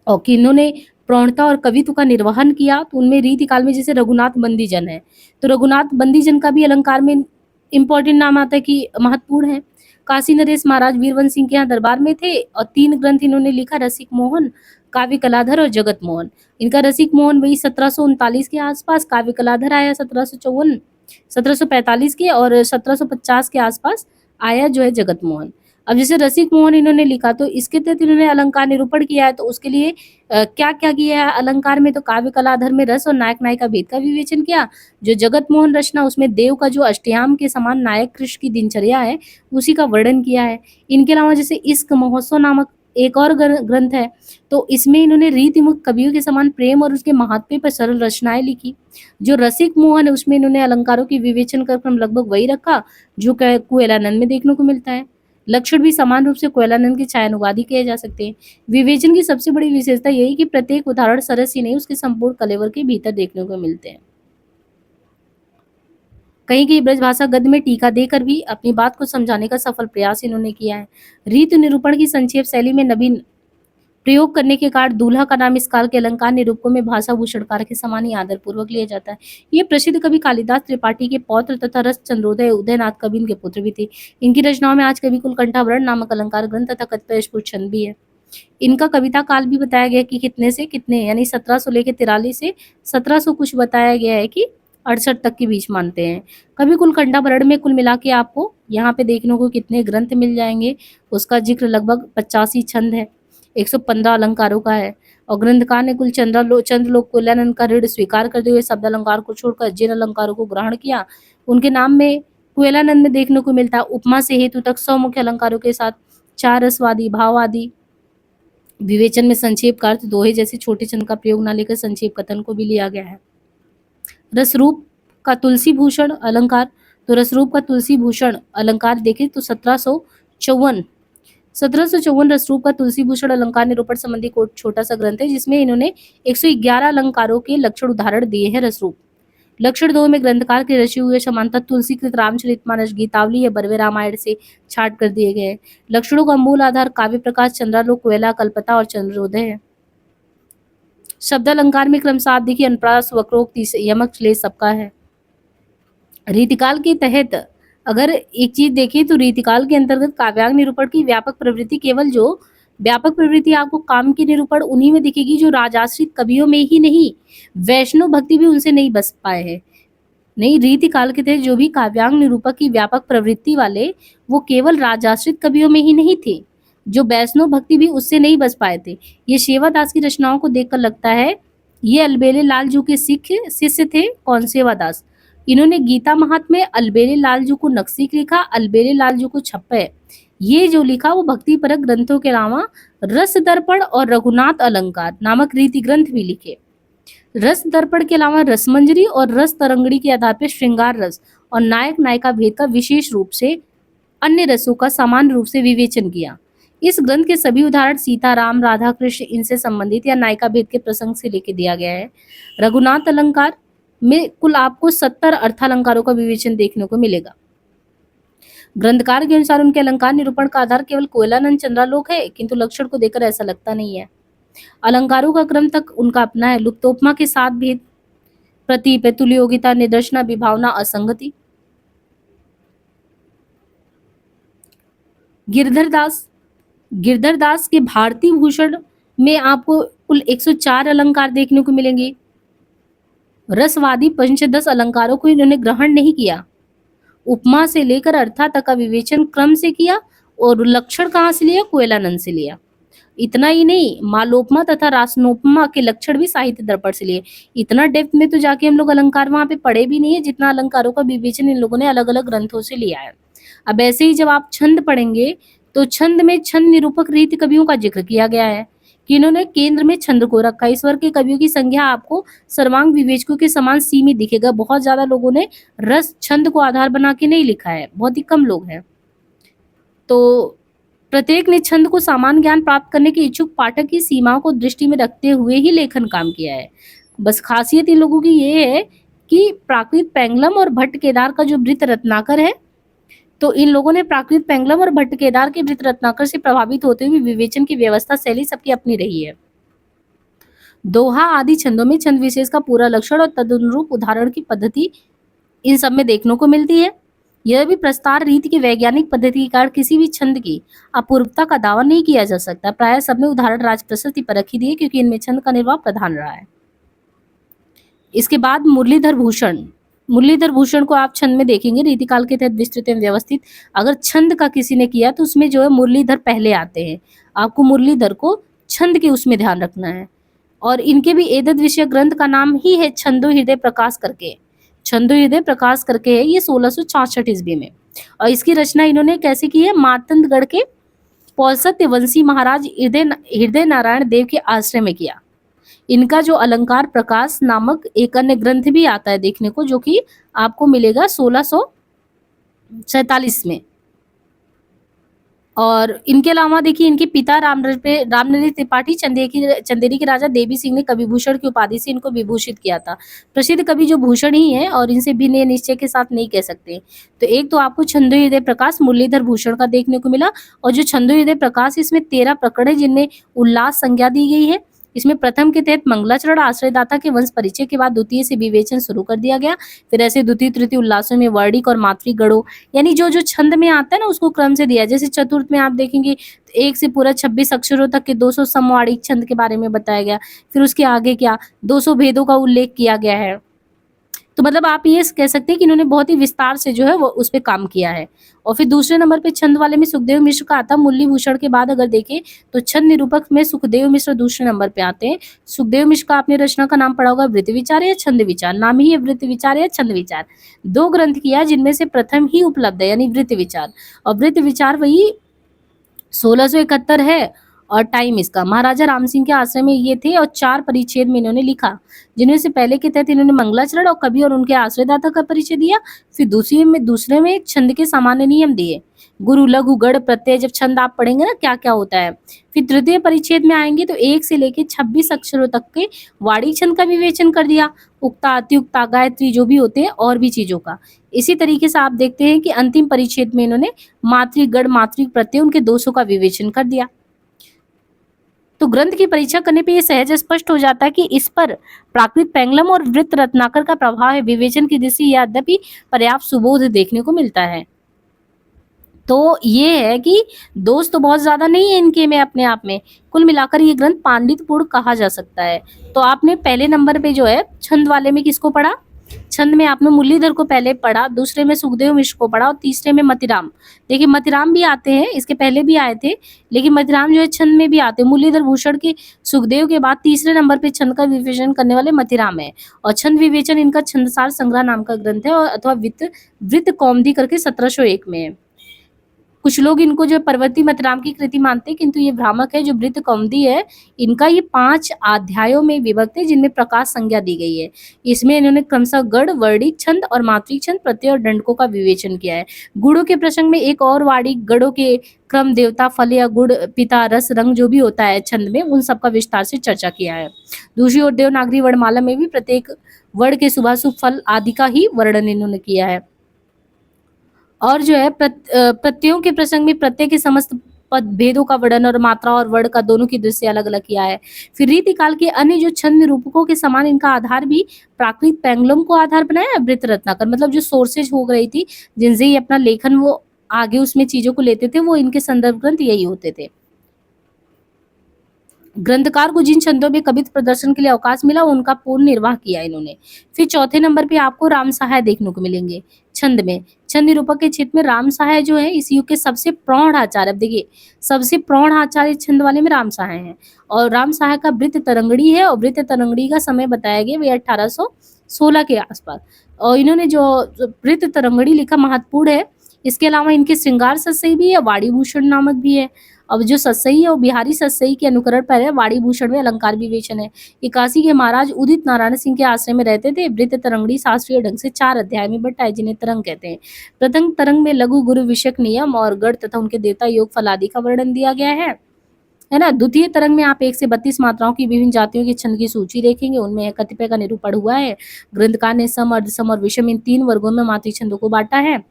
और किन्होंने प्रौढ़ता और कवित्व का निर्वहन किया, तो उनमें रीतिकाल में जैसे रघुनाथ बंदीजन है, तो रघुनाथ बंदीजन का भी अलंकार में इंपॉर्टेंट नाम आता है कि महत्वपूर्ण है। काशी नरेश महाराज वीरवन सिंह के यहाँ दरबार में थे और 3 ग्रंथ इन्होंने लिखा, रसिक मोहन, काव्य कलाधर और जगत मोहन। इनका रसिक मोहन वही 1739 के आसपास, काव्य कलाधर आया 1745 के, और 1750 के आसपास आया जो है जगत मोहन। अब जैसे रसिक मोहन इन्होंने लिखा, तो इसके तहत इन्होंने अलंकार निरूपण किया है, तो उसके लिए क्या क्या किया है अलंकार में, तो काव्य कलाधर में रस और नायक नायिका भेद का विवेचन किया। जो जगत मोहन रचना, उसमें देव का जो अष्टयाम के समान नायक कृष्ण की दिनचर्या है उसी का वर्णन किया है। इनके अलावा जैसे इश्क महोत्सव नामक एक और ग्रंथ है, तो इसमें इन्होंने रीतिमुख कवियों के समान प्रेम और उसके महात्म्य पर सरल रचनाएं लिखी। जो रसिक मोहन है, उसमें इन्होंने अलंकारों की विवेचन का क्रम लगभग वही रखा जो कोयलानंद में देखने को मिलता है। लक्षण भी समान रूप से कोयलानंद के छायानुवादी किए जा सकते हैं। विवेचन की सबसे बड़ी विशेषता यही कि प्रत्येक उदाहरण सरस ही नहीं, उसके संपूर्ण कलेवर के भीतर देखने को मिलते हैं। कहीं कहीं ब्रजभाषा गद्य में टीका देकर भी अपनी बात को समझाने का सफल प्रयास इन्होंने किया है। रीत निरूपण की संक्षेप शैली में नवीन प्रयोग करने के कारण दूल्हा का नाम इस काल के अलंकार निरूपकों में भाषा भूषणकार के समान ही आदर पूर्वक लिया जाता है। ये प्रसिद्ध कवि कालिदास त्रिपाठी के पौत्र तथा रस चंद्रोदय उदयनाथ कवि इनके पुत्र भी थे। इनकी रचनाओं में आज कवि कुल कंठाभरण नामक अलंकार ग्रंथ तथा कतिपय अष्टपुर छंद भी है। इनका कविता काल भी बताया गया कि कितने से कितने, यानी 1700 लेके 43 से 1700 कुछ बताया गया है कि 68 तक के बीच मानते हैं। कवि कुल कंठाभरण में कुल मिला के आपको यहाँ पे देखने को कितने ग्रंथ मिल जाएंगे, उसका जिक्र लगभग 85 छंद है, 115 अलंकारों का है। और ग्रंथकार ने कुल चंद्रलोक कोयलानंद का ऋण स्वीकार करते हुए शब्द अलंकार को छोड़कर जिन अलंकारों को ग्रहण किया उनके नाम में कोयलानंद में देखने को मिलता है। उपमा से हेतु तक 100 मुख्य अलंकारों के साथ 4 रसवादी, भाववादी, विवेचन में संक्षेप का अर्थ, दोहे जैसे छोटे छंद का प्रयोग न लेकर संक्षेप कथन को भी लिया गया है। रसरूप का तुलसी भूषण अलंकार, तो रसरूप का तुलसी भूषण अलंकार देखें तो 1754 रसरूप का तुलसी भूषण अलंकार निरूपण संबंधी कोट छोटा सा ग्रंथ है, जिसमें इन्होंने 111 अलंकारों के लक्षण उदाहरण दिए हैं। रसरूप लक्षण 2 में ग्रंथकार के रचे हुए समानता तुलसीकृत रामचरितमानस, गीतावली या बरवे रामायण से छाट कर दिए गए हैं। लक्षणों का मूल आधार काव्य प्रकाश, चंद्रालोक, कोयला, कल्पता और चंद्रोदय है। शब्द अलंकार में क्रमशः आप देखिए अनुप्रास, वक्रोक्ति, यमक, श्लेष सबका है। रीतिकाल के तहत अगर एक चीज देखें तो रीतिकाल के अंतर्गत काव्यांग निरूपण की व्यापक प्रवृत्ति, केवल जो व्यापक प्रवृत्ति आपको काम की निरूपण उन्हीं में दिखेगी जो राजाश्रित कवियों में ही नहीं, वैष्णव भक्ति भी उनसे नहीं बस पाए हैं। नहीं, रीतिकाल के तहत जो भी काव्यांग निरूपक की व्यापक प्रवृत्ति वाले, वो केवल राजाश्रित कवियों में ही नहीं थे, जो वैष्णव भक्ति भी उससे नहीं बस पाए थे। ये सेवादास की रचनाओं को देखकर लगता है ये अलबेले लालजू के शिष्य थे। कौन सेवादास? इन्होंने गीता महात्म्य अलबेले लालजू को नक्सिक लिखा, अलबेले लालजू को छप्पय, ये जो लिखा वो भक्ति परक ग्रंथों के अलावा रस दर्पण और रघुनाथ अलंकार नामक रीति ग्रंथ भी लिखे। रस दर्पण के अलावा रसमंजरी और रस तरंगड़ी के आधार पर श्रृंगार रस और नायक नायिका भेद का विशेष रूप से अन्य रसों का समान रूप से विवेचन किया। इस ग्रंथ के सभी उदाहरण सीता, राम, राधा, कृष्ण इनसे संबंधित या नायिका भेद के प्रसंग से लेके दिया गया है। रघुनाथ अलंकार में कुल आपको 70 अर्थालंकारों का विवेचन देखने को मिलेगा। ग्रंथकार के अनुसार उनके अलंकार निरूपण का आधार केवल कोयलानंद, चंद्रालोक है, किंतु लक्षण को देखकर ऐसा लगता नहीं है। अलंकारों का क्रम तक उनका अपना है। लुप्तोपमा के 7 भेद, प्रतीप, तुल्योगिता, निदर्शना, विभावना, असंगति। गिरधर दास के भारती भूषण में आपको कुल 104 अलंकार देखने को मिलेंगे। रसवादी पंचदश अलंकारों को इन्होंने ग्रहण नहीं किया। उपमा से लेकर अर्था तक का विवेचन क्रम से किया और लक्षण कहाँ से लिया? कोयलानंद से लिया। इतना ही नहीं, मालोपमा तथा रासनोपमा के लक्षण भी साहित्य दर्पण से लिए। इतना डेप्थ में तो जाके हम लोग अलंकार वहां पे पढ़े भी नहीं है, जितना अलंकारों का विवेचन इन लोगों ने अलग अलग ग्रंथों से लिया है। अब ऐसे ही जब आप छंद पढ़ेंगे तो छंद में छंद निरूपक रीति कवियों का जिक्र किया गया है कि इन्होंने केंद्र में छंद को रखा। इस वर्ग के कवियों की संख्या आपको सर्वांग विवेचकों के समान सीमित दिखेगा। बहुत ज्यादा लोगों ने रस छंद को आधार बना के नहीं लिखा है, बहुत ही कम लोग हैं। तो प्रत्येक ने छंद को सामान्य ज्ञान प्राप्त करने के इच्छुक पाठक की सीमाओं को दृष्टि में रखते हुए ही लेखन काम किया है। बस खासियत इन लोगों की ये है कि प्राकृत पेंगलम और भट्ट केदार का जो वृत्त रत्नाकर है, तो इन लोगों ने प्राकृत पेंगलम और भट्ट केदार के वृत्त रत्नाकर से प्रभावित होते हुए विवेचन की व्यवस्था शैली सबकी अपनी रही है। दोहा आदि छंदों में छंद विशेष का पूरा लक्षण और तदनुरूप उदाहरण की पद्धति इन सब में देखने को मिलती है। यह भी प्रस्तार रीति की वैज्ञानिक पद्धति के कारण किसी भी छंद की अपूर्वता का दावा नहीं किया जा सकता। प्राय सबने उदाहरण राज प्रशस्ति पर रखी दी है, क्योंकि इनमें छंद का निर्वाह प्रधान रहा है। इसके बाद मुरलीधर भूषण। मुरलीधर भूषण को आप छंद में देखेंगे रीतिकाल के तहत विस्तृत एवं व्यवस्थित। अगर छंद का किसी ने किया तो उसमें जो है मुरलीधर पहले आते हैं। आपको मुरलीधर को छंद के उसमें ध्यान रखना है। और इनके भी एतद विषय ग्रंथ का नाम ही है छंदो हृदय प्रकाश करके। छंदो हृदय प्रकाश करके है, ये 1666 ईस्वी में। और इसकी रचना इन्होंने कैसे की है? मार्तंडगढ़ के पौलसत्य वंशी महाराज हृदय नारायण देव के आश्रय में किया। इनका जो अलंकार प्रकाश नामक एक अन्य ग्रंथ भी आता है देखने को, जो कि आपको मिलेगा 1647 में। और इनके अलावा देखिए, इनके पिता रामनरेश त्रिपाठी चंदेरी के राजा देवी सिंह ने कवि भूषण की उपाधि से इनको विभूषित किया था। प्रसिद्ध कवि जो भूषण ही है, और इनसे भिन्न ये निश्चय के साथ नहीं कह सकते। तो एक तो आपको छंदो हृदय प्रकाश मुरलीधर भूषण का देखने को मिला, और जो छंदो हृदय प्रकाश इसमें 13 प्रकरण है जिनमें उल्लास संज्ञा दी गई है। इसमें प्रथम के तहत मंगलाचरण आश्रयदाता के वंश परिचय के बाद द्वितीय से विवेचन शुरू कर दिया गया। फिर ऐसे द्वितीय तृतीय उल्लासों में वर्णिक और मात्रिक गणों, यानी जो जो छंद में आता है ना उसको क्रम से दिया है। जैसे चतुर्थ में आप देखेंगे तो 1 से पूरा 26 अक्षरों तक के 200 समवाणिक छंद के बारे में बताया गया। फिर उसके आगे क्या 200 भेदों का उल्लेख किया गया है। तो मतलब आप ये कह सकते हैं कि इन्होंने बहुत ही विस्तार से जो है वो उस पे काम किया है। और फिर दूसरे नंबर पे छंद वाले में सुखदेव मिश्र का आता है। मुरली भूषण के बाद अगर देखें तो छंद निरूपक में सुखदेव मिश्र दूसरे नंबर पे आते हैं। सुखदेव मिश्र का आपने रचना का नाम पढ़ा होगा वृत्त विचार या छंद विचार। नाम ही है वृत्त विचार या छंद विचार। 2 ग्रंथ किया जिनमें से प्रथम ही उपलब्ध है, यानी वृत्त विचार। और वृत्त विचार वही 1671 है। और टाइम इसका महाराजा राम सिंह के आश्रय में ये थे, और 4 परिच्छेद में इन्होंने लिखा, जिनमें से पहले के तहत इन्होंने मंगलाचरण और कवि और उनके आश्रयदाता का परिचय दिया। फिर दूसरे में छंद के सामान्य नियम दिए, गुरु लघु गढ़ प्रत्यय। जब छंद आप पढ़ेंगे ना क्या क्या होता है। फिर तृतीय परिच्छेद में आएंगे तो 1 से लेकर 26 अक्षरों तक के वाणी छंद का विवेचन कर दिया, उक्ता अतिउक्ता गायत्री जो भी होते हैं और भी चीजों का। इसी तरीके से आप देखते हैं कि अंतिम परिच्छेद में इन्होंने मात्रिक गढ़ मात्रिक प्रत्यय उनके दोषों का विवेचन कर दिया। तो ग्रंथ की परीक्षा करने पे ये सहज स्पष्ट हो जाता है कि इस पर प्राकृत पेंगलम और वृत्त रत्नाकर का प्रभाव है। विवेचन की दृष्टि यद्यपि पर्याप्त सुबोध देखने को मिलता है। तो ये है कि दोष तो बहुत ज्यादा नहीं है इनके में अपने आप में। कुल मिलाकर ये ग्रंथ पांडित्यपूर्ण कहा जा सकता है। तो आपने पहले नंबर पे जो है छंद वाले में किसको पढ़ा? छंद में आपने मुरलीधर को पहले पढ़ा, दूसरे में सुखदेव मिश्र को पढ़ा, और तीसरे में मतिराम। देखिए मतिराम भी आते हैं, इसके पहले भी आए थे, लेकिन मतिराम जो है छंद में भी आते हैं। मुरलीधर भूषण के सुखदेव के बाद तीसरे नंबर पे छंद का विवेचन करने वाले मतिराम है। और छंद विवेचन इनका छंदसार संग्रह नाम का ग्रंथ है, और अथवा वृत्त कौमुदी करके 1701 में है। कुछ लोग इनको जो परवर्ती मतिराम की कृति मानते हैं, किंतु ये भ्रामक है। जो वृत्त कौमुदी है इनका ये 5 अध्यायों में विभक्त है, जिनमें प्रकाश संज्ञा दी गई है। इसमें इन्होंने क्रमशः गढ़ वर्णिक छंद और मात्रिक छंद प्रत्यय और दंडकों का विवेचन किया है। गुणों के प्रसंग में एक और वाणी गढ़ों के क्रम देवता फल या गुड़ पिता रस रंग जो भी होता है छंद में, उन सबका विस्तार से चर्चा किया है। दूसरी ओर देवनागरी वर्णमाला में भी प्रत्येक वर्ण के शुभाशुभ फल आदि का ही वर्णन इन्होंने किया है। और जो है प्रत्ययों के प्रसंग में प्रत्यय के समस्त पद भेदों का वर्णन और मात्रा और वर्ण का दोनों की दृष्टि अलग अलग किया है। फिर रीतिकाल के अन्य जो छंद निरूपकों के समान इनका आधार भी प्राकृत पेंगलम को आधार बनाया वृत्त रत्नाकर। मतलब जो सोर्सेज हो रही थी जिनसे ही अपना लेखन वो आगे उसमें चीजों को लेते थे, वो इनके संदर्भ ग्रंथ यही होते थे। ग्रंथकार को जिन छंदों में कवित्व प्रदर्शन के लिए अवकाश मिला उनका पूर्ण निर्वाह किया इन्होंने। फिर चौथे नंबर पे आपको राम सहाय देखने को मिलेंगे छंद में। छंद निरूपक के क्षेत्र में राम सहाय जो है इस युग के सबसे प्रौढ़ आचार्य, अब देखिए सबसे प्रौढ़ आचार्य छंद वाले में राम सहाय हैं। और राम सहाय का वृत्त तरंगड़ी है, और वृत्त तरंगड़ी का समय बताया गया वह 1816 के आसपास। और इन्होंने जो वृत्त तरंगड़ी लिखा महत्वपूर्ण है। इसके अलावा इनके श्रृंगार सत्सई भी है, वाणी भूषण नामक भी है। अब जो सत्सई है वो बिहारी सत्सई के अनुकरण पर है। वाणी भूषण में अलंकार विवेचन है। 81 के महाराज उदित नारायण सिंह के आश्रय में रहते थे। वृत्त तरंगड़ी शास्त्रीय ढंग से 4 अध्याय में बटा है, जिन्हें तरंग कहते हैं। प्रथम तरंग में लघु गुरु विषयक नियम और गढ़ तथा उनके देवता योग फल आदि का वर्णन दिया गया है ना। द्वितीय तरंग में आप 1 से 32 मात्राओं की विभिन्न जातियों के छंद की सूची देखेंगे। उनमें कतिपय का निरूपण हुआ है। ग्रंथकार ने सम, अर्धसम और विषम इन 3 वर्गों में मातृक छंदों को बांटा है।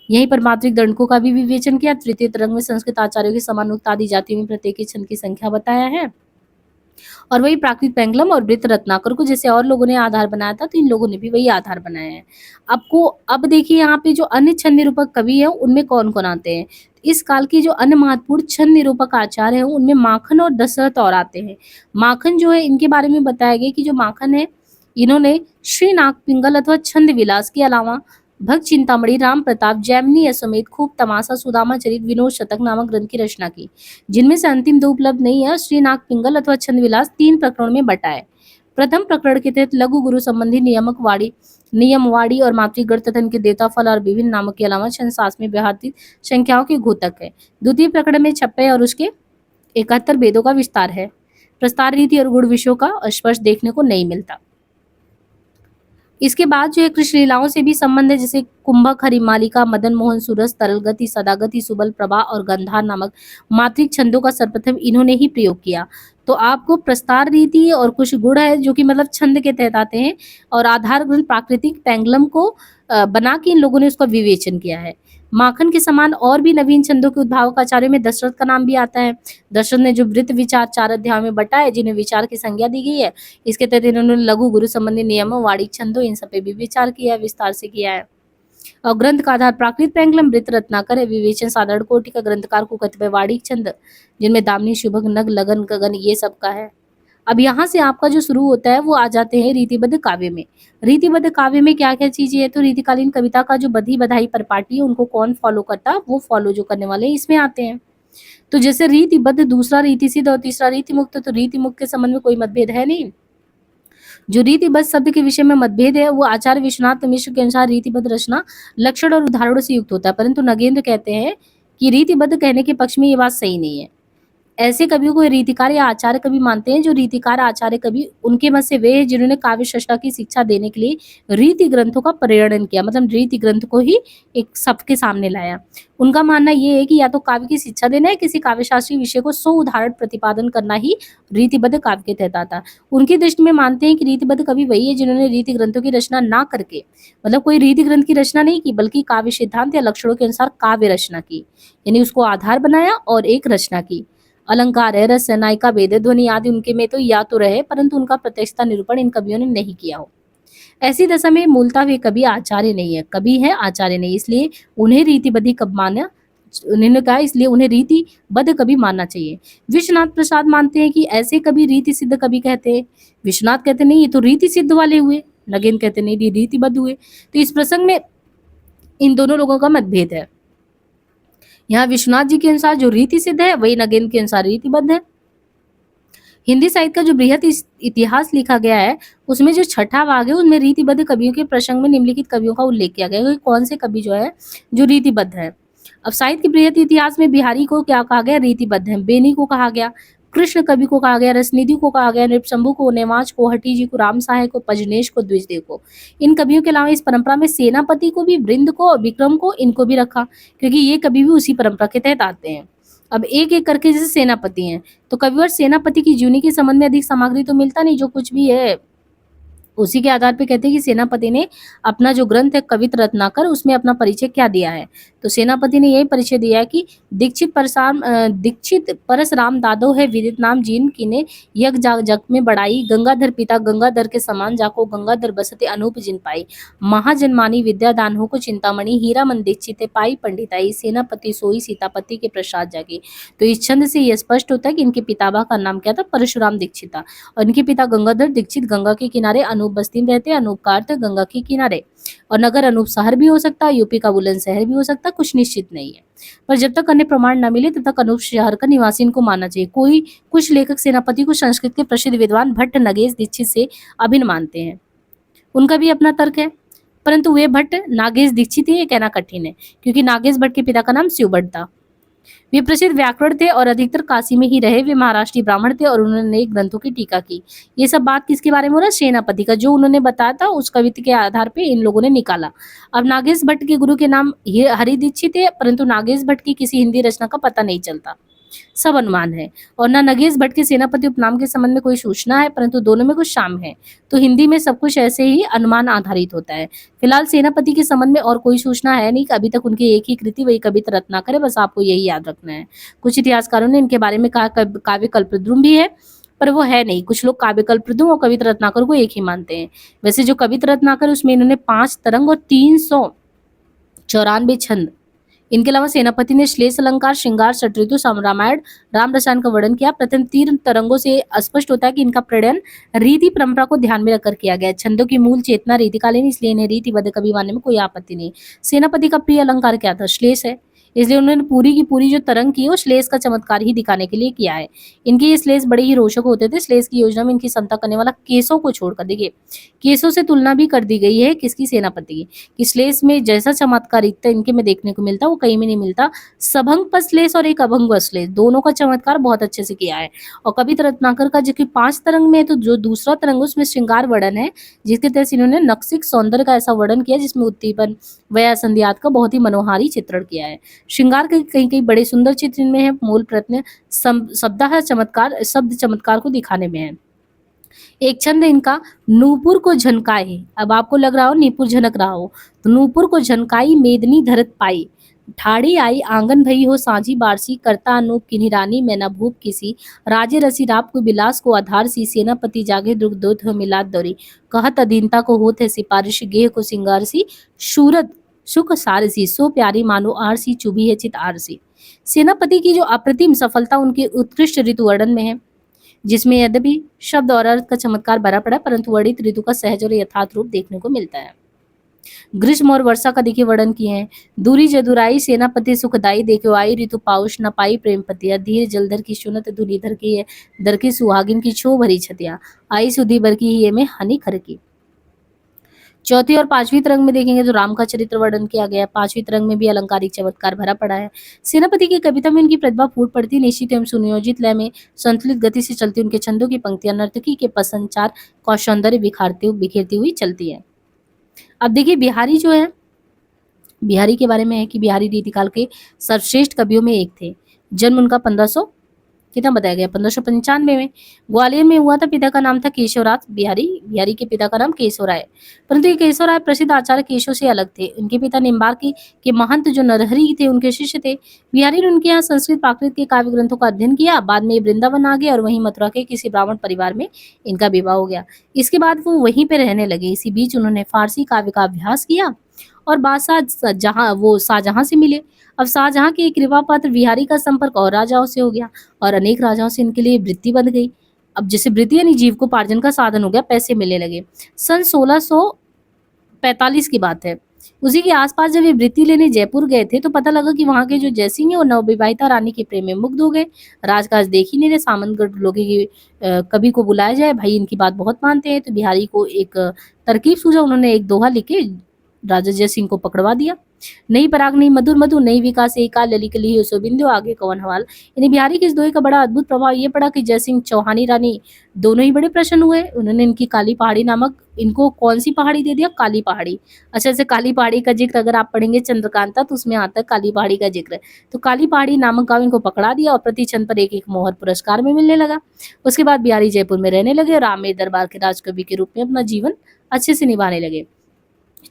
यहीं पर मात्रिक दंडकों का भी विवेचन किया। तृतीय तरंग में संस्कृत आचार्यों की समानुक्त आदि जातियों में प्रत्येक के छंद की संख्या बताया है। और वही प्राकृत पेंगलम और वृत्त रत्नाकर को जैसे और लोगों ने आधार बनाया था, तो इन लोगों ने भी वही आधार बनाया है। आपको अब देखिए यहाँ पे जो अन्य छंद निरूपक कवि है उनमें कौन कौन आते हैं। इस काल की जो अन्य महत्वपूर्ण छंद निरूपक आचार्य हैं उनमें माखन और दशरथ और आते हैं। माखन जो है इनके बारे में बताया गया कि जो माखन है इन्होंने श्री नाग पिंगल अथवा छंद विलास के अलावा भक्त चिंतामणि, राम प्रताप, जैमिनी अश्वमेध, खूब तमाशा, सुदामा चरित, विनोद शतक नामक ग्रंथ की रचना की, जिनमें से अंतिम 2 उपलब्ध नहीं है। श्री नाग पिंगल अथवा छंद विलास 3 प्रकरणों में बटा है। प्रथम प्रकरण के तहत लघु गुरु संबंधी नियमवाड़ी और मातृगढ़ तथा इनके देवता फल और विभिन्न नामों के अलावा छंद शास्त्र में व्यवहारिक संख्याओं के घोतक है। द्वितीय प्रकरण में 56 और उसके 71 वेदों का विस्तार है। प्रस्तार रीति और गुण विषयों का स्पर्श देखने को नहीं मिलता। इसके बाद जो है कृष्ण लीलाओं से भी संबंध है, जैसे कुंभक, हरिमालिका, मदन मोहन, सूरज, तरलगति, सदागति, सुबल, प्रभा और गंधार नामक मात्रिक छंदों का सर्वप्रथम इन्होंने ही प्रयोग किया। तो आपको प्रस्तार रीति और कुछ गुण है जो कि मतलब छंद के तहत आते हैं, और आधार ग्रंथ प्राकृतिक पेंगलम को बना के इन लोगों ने उसका विवेचन किया है। माखन के समान और भी नवीन छंदों के उद्भावक आचार्यों में दशरथ का नाम भी आता है। दशरथ ने जो वृत्त विचार 4 अध्यायों में बटा है, जिन्हें विचार की संज्ञा दी गई है। इसके तहत इन्होंने लघु गुरु संबंधी नियमों, वाणिक छंदों, इन सब पे भी विचार किया है, विस्तार से किया है। और ग्रंथ का आधार प्राकृत पेंगलम, वृत्त रत्नाकर है। विवेचन साधारण कोटि का ग्रंथकार को कतिपय वाणिक छंद, जिनमें दामिनी, शुभग, नग, लगन, गगन ये सब का है। अब यहाँ से आपका जो शुरू होता है वो आ जाते हैं रीतिबद्ध काव्य में। रीतिबद्ध काव्य में क्या क्या चीजें है, तो रीतिकालीन कविता का जो बधी बधाई परिपाटी है उनको कौन फॉलो करता, वो फॉलो जो करने वाले इसमें आते हैं। तो जैसे रीतिबद्ध, दूसरा रीति सिद्ध और तीसरा रीति मुक्त। तो रीति मुक्त के संबंध में कोई मतभेद है नहीं। जो रीतिबद्ध शब्द के विषय में मतभेद है वो आचार्य विश्वनाथ मिश्र के अनुसार रीतिबद्ध रचना लक्षण और उदाहरणों से युक्त होता है, परंतु नगेंद्र कहते हैं कि रीतिबद्ध कहने के पक्ष में ये बात सही नहीं है। ऐसे कवियों को रीतिकार या आचार्य कवि मानते हैं। जो रीतिकार आचार्य कवि उनके मत से वे हैं जिन्होंने काव्य सृष्टा की शिक्षा देने के लिए रीति ग्रंथों का प्रेरणन किया, मतलब रीति ग्रंथ को ही एक सबके सामने लाया। उनका मानना ये है कि या तो काव्य की शिक्षा देना है, किसी काव्य शास्त्रीय विषय को सो उदाहरण प्रतिपादन करना ही रीतिबद्ध काव्य के तहत आता। उनकी दृष्टि में मानते हैं कि रीतिबद्ध कवि वही है जिन्होंने रीति ग्रंथों की रचना ना करके, मतलब कोई रीति ग्रंथ की रचना नहीं की, बल्कि काव्य सिद्धांत या लक्षणों के अनुसार काव्य रचना की, यानी उसको आधार बनाया और एक रचना की। अलंकार है, रस है, नायिका, वेद, ध्वनि आदि उनके में तो या तो रहे, परंतु उनका प्रत्यक्षता निरूपण इन कवियों ने नहीं किया हो। ऐसी दशा में मूलतः वे कवि आचार्य नहीं है, कवि है आचार्य नहीं, इसलिए उन्हें रीतिबद्ध कब माना, उन्होंने कहा इसलिए उन्हें रीतिबद्ध कवि मानना चाहिए। विश्वनाथ प्रसाद मानते हैं कि ऐसे कवि रीति सिद्ध कवि कहते हैं। विश्वनाथ कहते नहीं ये तो रीति सिद्ध वाले हुए, नगेन कहते नहीं ये रीतिबद्ध हुए। तो इस प्रसंग में इन दोनों लोगों का मतभेद है। यहाँ विश्वनाथ जी के अनुसार जो रीति सिद्ध है वही नगेंद्र के अनुसार रीतिबद्ध है। हिंदी साहित्य का जो बृहत इतिहास लिखा गया है उसमें जो छठा भाग है उसमें रीतिबद्ध कवियों के प्रसंग में निम्नलिखित कवियों का उल्लेख किया गया है। कौन से कवि जो है जो रीतिबद्ध है। अब साहित्य के बृहत इतिहास में बिहारी को क्या कहा गया, रीतिबद्ध है। बेनी को कहा गया, कृष्ण कवि को कहा गया, रसनिधि को कहा गया, नृपशंभु को, नेवाज को, हठी जी को, राम सहाय को, पजनेश को, द्विजदेव को। इन कवियों के अलावा इस परंपरा में सेनापति को भी, वृंद को और विक्रम को, इनको भी रखा, क्योंकि ये कवि भी उसी परंपरा के तहत आते हैं। अब एक एक करके जैसे सेनापति हैं तो कवि और सेनापति की जीवनी के संबंध में अधिक सामग्री तो मिलता नहीं, जो कुछ भी है उसी के आधार पे कहते हैं कि सेनापति ने अपना जो ग्रंथ है कवित रत्नाकर उसमें अपना परिचय क्या दिया है। तो सेनापति ने यही परिचय दिया कि दीक्षित परसराम दादो है विदित नाम जीन किने यज्ञ जग जग में बढ़ाई गंगाधर पिता गंगाधर के समान जाको गंगाधर बसते अनूप जिन पाई महाजन्मानी विद्यादान हो को चिंतामणि हीरा मन दीक्षित पाई पंडिताई सेनापति सोई सीतापति के प्रसाद जागे। तो इस छंद से यह स्पष्ट होता है कि इनके पिताबा का नाम क्या था, परशुराम दीक्षित था, और इनके पिता गंगाधर दीक्षित गंगा के किनारे अनूप बस्ती में रहते, अनूप का अर्थ गंगा के किनारे, और नगर अनूप शहर भी हो सकता है, यूपी का बुलंद शहर भी हो सकता है, कुछ निश्चित नहीं है। पर जब तक अन्य प्रमाण न मिले तब तक अनूप शहर का निवासी इनको मानना चाहिए। कुछ लेखक सेनापति को संस्कृत के प्रसिद्ध विद्वान भट्ट नगेश दीक्षित से अभिन्न मानते हैं, उनका भी अपना तर्क है, परंतु वे भट्ट नागेश दीक्षित ही ये कहना कठिन है, क्योंकि नागेश भट्ट के पिता का नाम शिव भट्ट था। वे प्रसिद्ध व्याकरण थे और अधिकतर काशी में ही रहे। वे महाराष्ट्रीय ब्राह्मण थे और उन्होंने अनेक ग्रंथों की टीका की। ये सब बात किसके बारे में हो रहा है? सेनापति का, जो उन्होंने बताया था उस कविता के आधार पे इन लोगों ने निकाला। अब नागेश भट्ट के गुरु के नाम हरि दीक्षित है, परंतु नागेश भट्ट की किसी हिंदी रचना का पता नहीं चलता, सब अनुमान है, और न नगेश भट्ट के सेनापति उपनाम के संबंध में कोई सूचना है, परंतु दोनों में कुछ साम्य है। तो हिंदी में सब कुछ ऐसे ही अनुमान आधारित होता है। फिलहाल सेनापति के संबंध में और कोई सूचना है नहीं, अभी तक उनकी एक ही कृति वही कविता रत्नाकर है, बस आपको यही याद रखना है। कुछ इतिहासकारों ने इनके बारे में कहा काव्य कल्पद्रुम भी है, पर वो है नहीं। कुछ लोग काव्य कल्पद्रुम और कविता रत्नाकर को एक ही मानते हैं। वैसे जो कविता रत्नाकर उसमें इन्होंने 5 तरंग और 394 छंद, इनके अलावा सेनापति ने श्लेष अलंकार, श्रृंगार, षट्ऋतु, रामायण, राम रसायन का वर्णन किया। प्रथम 3 तरंगों से स्पष्ट होता है कि इनका प्रणयन रीति परंपरा को ध्यान में रखकर किया गया। छंदों की मूल चेतना रीतिकालीन, इसलिए इन्हें रीतिबद्ध कवि मानने में कोई आपत्ति नहीं। सेनापति का प्रिय अलंकार क्या था? श्लेष है, इसलिए उन्होंने पूरी की पूरी जो तरंग की है वो श्लेष का चमत्कार ही दिखाने के लिए किया है। इनके ये श्लेष बड़े ही रोचक होते थे। श्लेष की योजना में इनकी समता करने वाला केसों को छोड़कर, देखिए केसों से तुलना भी कर दी गई है किसकी? सेनापति की, कि श्लेष में जैसा चमत्कारिता इनके में देखने को मिलता वो कहीं में नहीं मिलता। सभंग पर श्लेष और एक अभंग श्लेष, दोनों का चमत्कार बहुत अच्छे से किया है। और कविता रत्नाकर का जो कि 5 तरंग में है, तो जो दूसरा तरंग उसमें श्रृंगार वर्णन है, जिसके तहत इन्होंने नक्सिक सौंदर्य का ऐसा वर्णन किया जिसमें उद्दीपन वया संध्यात का बहुत ही मनोहारी चित्रण किया है। श्रृंगार के कई कई बड़े सुंदर चित्र इनमें है। मूल प्रयत्न शब्द चमत्कार को दिखाने में है। एक छंद इनका नूपुर को झनकाए, अब आपको लग रहा हो नीपुर झनक रहा हो, तो नूपुर को झनकाई मेदनी धरत पाई, ठाड़ी आई आंगन भई हो साझी बारसी, करता अनूप किन्ही रानी मैं न भूप किसी, राजे रसी राप को बिलास को आधार सी, सेनापति जागे दुर्ग दोत हो मिलाद दौरी, कहत अधीनता को होत है सिपारिश, गेह को सिंगार सी, शूरत सुख सारसी, सो प्यारी मानो आरसी, चुभी है चित आरसी। सेनापति की जो अप्रतिम सफलता उनके उत्कृष्ट ऋतु वर्णन में है, जिसमें यद्यपि शब्द और अर्थ का चमत्कार भरा पड़ा, परंतु वर्णित ऋतु का सहज और यथार्थ रूप देखने को मिलता है। ग्रीष्म और वर्षा का देखिए वर्णन किए हैं। दूरी जदुराई सेनापति सुखदाई, देखो आई ऋतु पाउश न पाई प्रेम पतिया, धीर जलधर की सुनत धुनी धर की है, दर की सुहागिन की छो भरी छतिया, आई सुधी भर की ही में हनी खर की। चौथी और 5वीं तरंग में देखेंगे तो राम का चरित्र वर्णन किया गया है। 5वीं तरंग में भी अलंकारिक चमत्कार भरा पड़ा है। सेनापति की कविता में उनकी प्रतिभा फूट पड़ती, निश्चित एवं सुनियोजित लय में संतुलित गति से चलती उनके छंदों की पंक्तियां नर्तकी के पसंचार का सौंदर्य बिखेरती हुई चलती है। अब देखिए बिहारी जो है, बिहारी के बारे में है कि बिहारी रीतिकाल के सर्वश्रेष्ठ कवियों में एक थे। जन्म उनका 1500 कितना बताया गया 1595 में ग्वालियर में हुआ था। पिता का नाम था केशवराज बिहारी, बिहारी के पिता का नाम केशवराय, परंतु ये केशवराय प्रसिद्ध आचार्य केशव से अलग थे। उनके पिता निम्बार के महंत जो नरहरि थे उनके शिष्य थे। बिहारी ने उनके यहाँ संस्कृत प्राकृत के काव्य ग्रंथों का अध्ययन किया। बाद में वृंदावन आ गए और वहीं मथुरा के किसी ब्राह्मण परिवार में इनका विवाह हो गया। इसके बाद वो वहीं पे रहने लगे। इसी बीच उन्होंने फारसी काव्य का अभ्यास किया और बादशाह शाहजहां से मिले। अब शाहजहां के कृपा पात्र बिहारी का संपर्क और राजाओं से हो गया और अनेक राजाओं से इनके लिए वृत्ति बन गई। अब जैसे वृत्ति यानी जीविकोपार्जन का साधन हो गया, पैसे मिलने लगे। सन 1645 की बात है। उसी के आसपास जब ये वृत्ति लेने जयपुर गए थे तो पता लगा कि वहां के जो जयसिंह है वो नवविवाहिता रानी के प्रेम में मुग्ध हो गए। राजकाज देख ही नहीं रहे, सामंतगढ़ लोगों की कवि को बुलाया जाए, भाई इनकी बात बहुत मानते हैं। तो बिहारी को एक तरकीब सूझा, उन्होंने एक दोहा लिखे राजा जयसिंह को पकड़वा दिया। नई पराग नई मधुर मधु नई विकास एका लली कली हो बिंदु आगे कवन हवाल। यानी बिहारी के इस दोहे का बड़ा अद्भुत प्रभाव ये पड़ा कि जयसिंह चौहानी रानी दोनों ही बड़े प्रसन्न हुए। उन्होंने इनकी काली पहाड़ी नामक, इनको कौन सी पहाड़ी दे दिया? काली पहाड़ी। अच्छा से काली पहाड़ी का जिक्र अगर आप पढ़ेंगे चंद्रकांता तो उसमें आता है काली पहाड़ी का जिक्र। तो काली पहाड़ी नामक गांव इनको पकड़ा दिया और प्रति छंद पर एक एक मोहर पुरस्कार में मिलने लगा। उसके बाद बिहारी जयपुर में रहने लगे और आमेर दरबार के राजकवि के रूप में अपना जीवन अच्छे से निभाने लगे।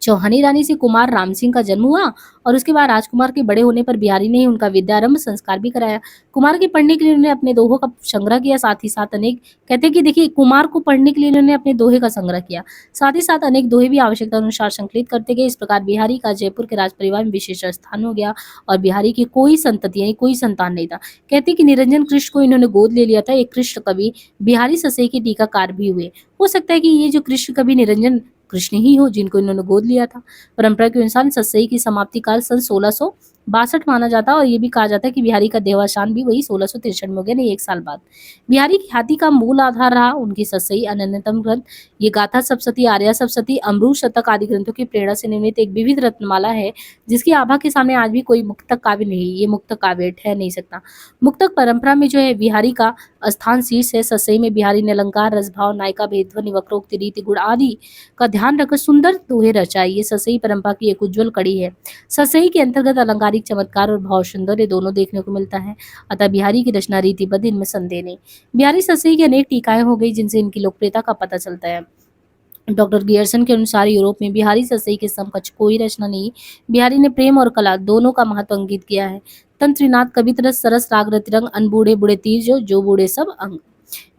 चौहानी रानी से कुमार राम सिंह का जन्म हुआ और उसके बाद राजकुमार के बड़े होने पर बिहारी ने ही उनका विद्यारंभ संस्कार भी कराया। कुमार के पढ़ने के लिए उन्होंने अपने दोहों का संग्रह किया, साथ ही साथ अनेक, कहते हैं कि देखिए कुमार को पढ़ने के लिए उन्होंने अपने दोहे का संग्रह किया, साथ ही साथ अनेक दोहे भी आवश्यकता अनुसार संकलित करते गए। इस प्रकार बिहारी का जयपुर के राज परिवार में विशेष स्थान हो गया और बिहारी की कोई संतति यानी कोई संतान नहीं था। कहते हैं कि निरंजन कृष्ण को इन्होंने गोद ले लिया था। एक कृष्ण कवि बिहारी ससई के टीकाकार भी हुए। हो सकता है कि ये जो कृष्ण कवि निरंजन कृष्ण ही हो जिनको इन्होंने गोद लिया था। परंपरा के अनुसार सतसई की समाप्ति काल सन 1662 माना जाता है और ये भी कहा जाता है कि बिहारी का देहावसान भी वही 1663 में हो गया, नहीं 1 साल बाद। बिहारी की ख्याति का मूल आधार रहा उनकी सतसई अनन्यतम ग्रंथ। ये गाथा सप्तशती, आर्या सप्तशती, अमरूद शतक आदि ग्रंथों की प्रेरणा से निर्मित एक विविध रत्नमाला है जिसकी आभा के सामने आज भी कोई मुक्तक काव्य नहीं, ये मुक्तक काव्य ठहर नहीं सकता। मुक्तक परंपरा में जो है बिहारी का स्थान शीर्ष है। सतसई में बिहारी ने अलंकार, रसभाव, नायिका भेद, ध्वनि, वक्रोक्ति, रीति, गुण आदि का ध्यान रखकर सुंदर दोहे रचाए। ये सतसई परंपरा की एक उज्जवल कड़ी है। सतसई के अंतर्गत अलंकारिक चमत्कार और भाव सौंदर्य दोनों देखने को मिलता है। अतः बिहारी की रचना रीतिबद्ध, इनमें संदेह नहीं। बिहारी सतसई की अनेक टीकाएं हो गई जिनसे इनकी लोकप्रियता का पता चलता है। डॉक्टर गियर्सन के अनुसार यूरोप में बिहारी सतसई के समकक्ष कोई रचना नहीं। बिहारी ने प्रेम और कला दोनों का महत्व अंकित किया है। तंत्रिनाथ, कवितरस, सरस, राग, रतिरंग, अनबूढ़े बूढ़े तीर, जो बूढ़े सब अंग।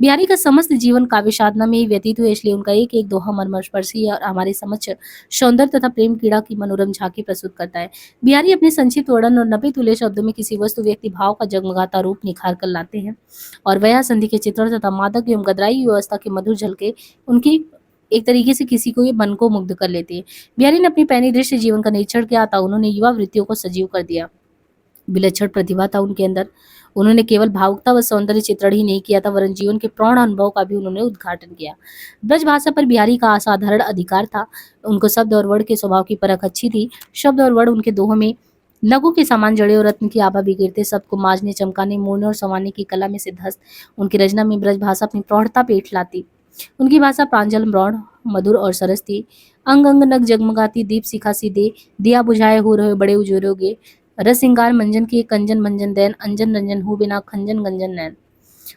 बिहारी का समस्त जीवन काव्य साधना में ही व्यतीत हुआ, इसलिए उनका एक एक दोहा मर्मस्पर्शी और हमारे समक्ष सौंदर्य तथा प्रेम क्रीड़ा की मनोरम झांकी प्रस्तुत करता है। बिहारी अपने संक्षिप्त वर्णन और 90 तुल्य शब्दों में किसी वस्तु, व्यक्ति, भाव का जगमगाता रूप निखार कर लाते हैं और वया संधि के चित्रण तथा मादक एवं गदराई व्यवस्था के मधुर झलके उनकी एक तरीके से किसी को ये मन को मुग्ध कर लेती है। बिहारी ने अपनी पैनी दृश्य जीवन का निरीक्षण किया था, उन्होंने युवा वृत्तियों को सजीव कर दिया। विलक्षण प्रतिभा था उनके अंदर। उन्होंने केवल भावुकता व सौंदर्य चित्रण ही नहीं किया था, वरन जीवन के प्रौढ़ अनुभव का भी उन्होंने उद्घाटन किया। ब्रज भाषा पर बिहारी का असाधारण अधिकार था। उनको शब्द और वर्ण के स्वभाव की परख अच्छी थी। शब्द और वर्ण उनके दोहों में लघु के समान जड़े और रत्न की आभा बिखेरते, शब्द को माजने, चमकाने, मोड़ने और संवारने की कला में सिद्धहस्त उनकी रचना में ब्रज भाषा अपनी प्रौढ़ता पेठ लाती। उनकी भाषा प्रांजल, प्रौढ़, मधुर और सरस थी। अंग अंग नग जगमगाती, दीप शिखा सी दे, दिया बुझाए हो रहे बड़े उजोरोगे, रस सिंगार मंजन की कंजन मंजन दैन, अंजन रंजन हो बिना खंजन गंजन नैन।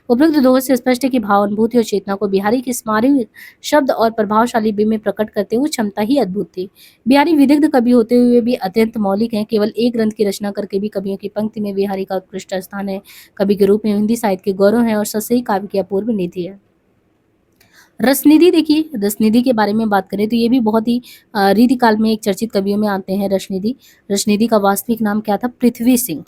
उपरोक्त दोहे से स्पष्ट है कि भाव, अनुभूति और चेतना को बिहारी की स्मारक शब्द और प्रभावशाली बिंब में प्रकट करते हुए क्षमता ही अद्भुत थी। बिहारी विदग्ध कवि होते हुए भी अत्यंत मौलिक हैं। केवल एक ग्रंथ की रचना करके भी कवियों की पंक्ति में बिहारी का उत्कृष्ट स्थान है। कवि के रूप में हिंदी साहित्य के गौरव है और सतसई काव्य की अपूर्व निधि है। रसनिधि, देखिए रसनिधि के बारे में बात करें तो ये भी बहुत ही रीतिकाल में एक चर्चित कवियों में आते हैं। रसनिधि, रसनिधि का वास्तविक नाम क्या था? पृथ्वी सिंह।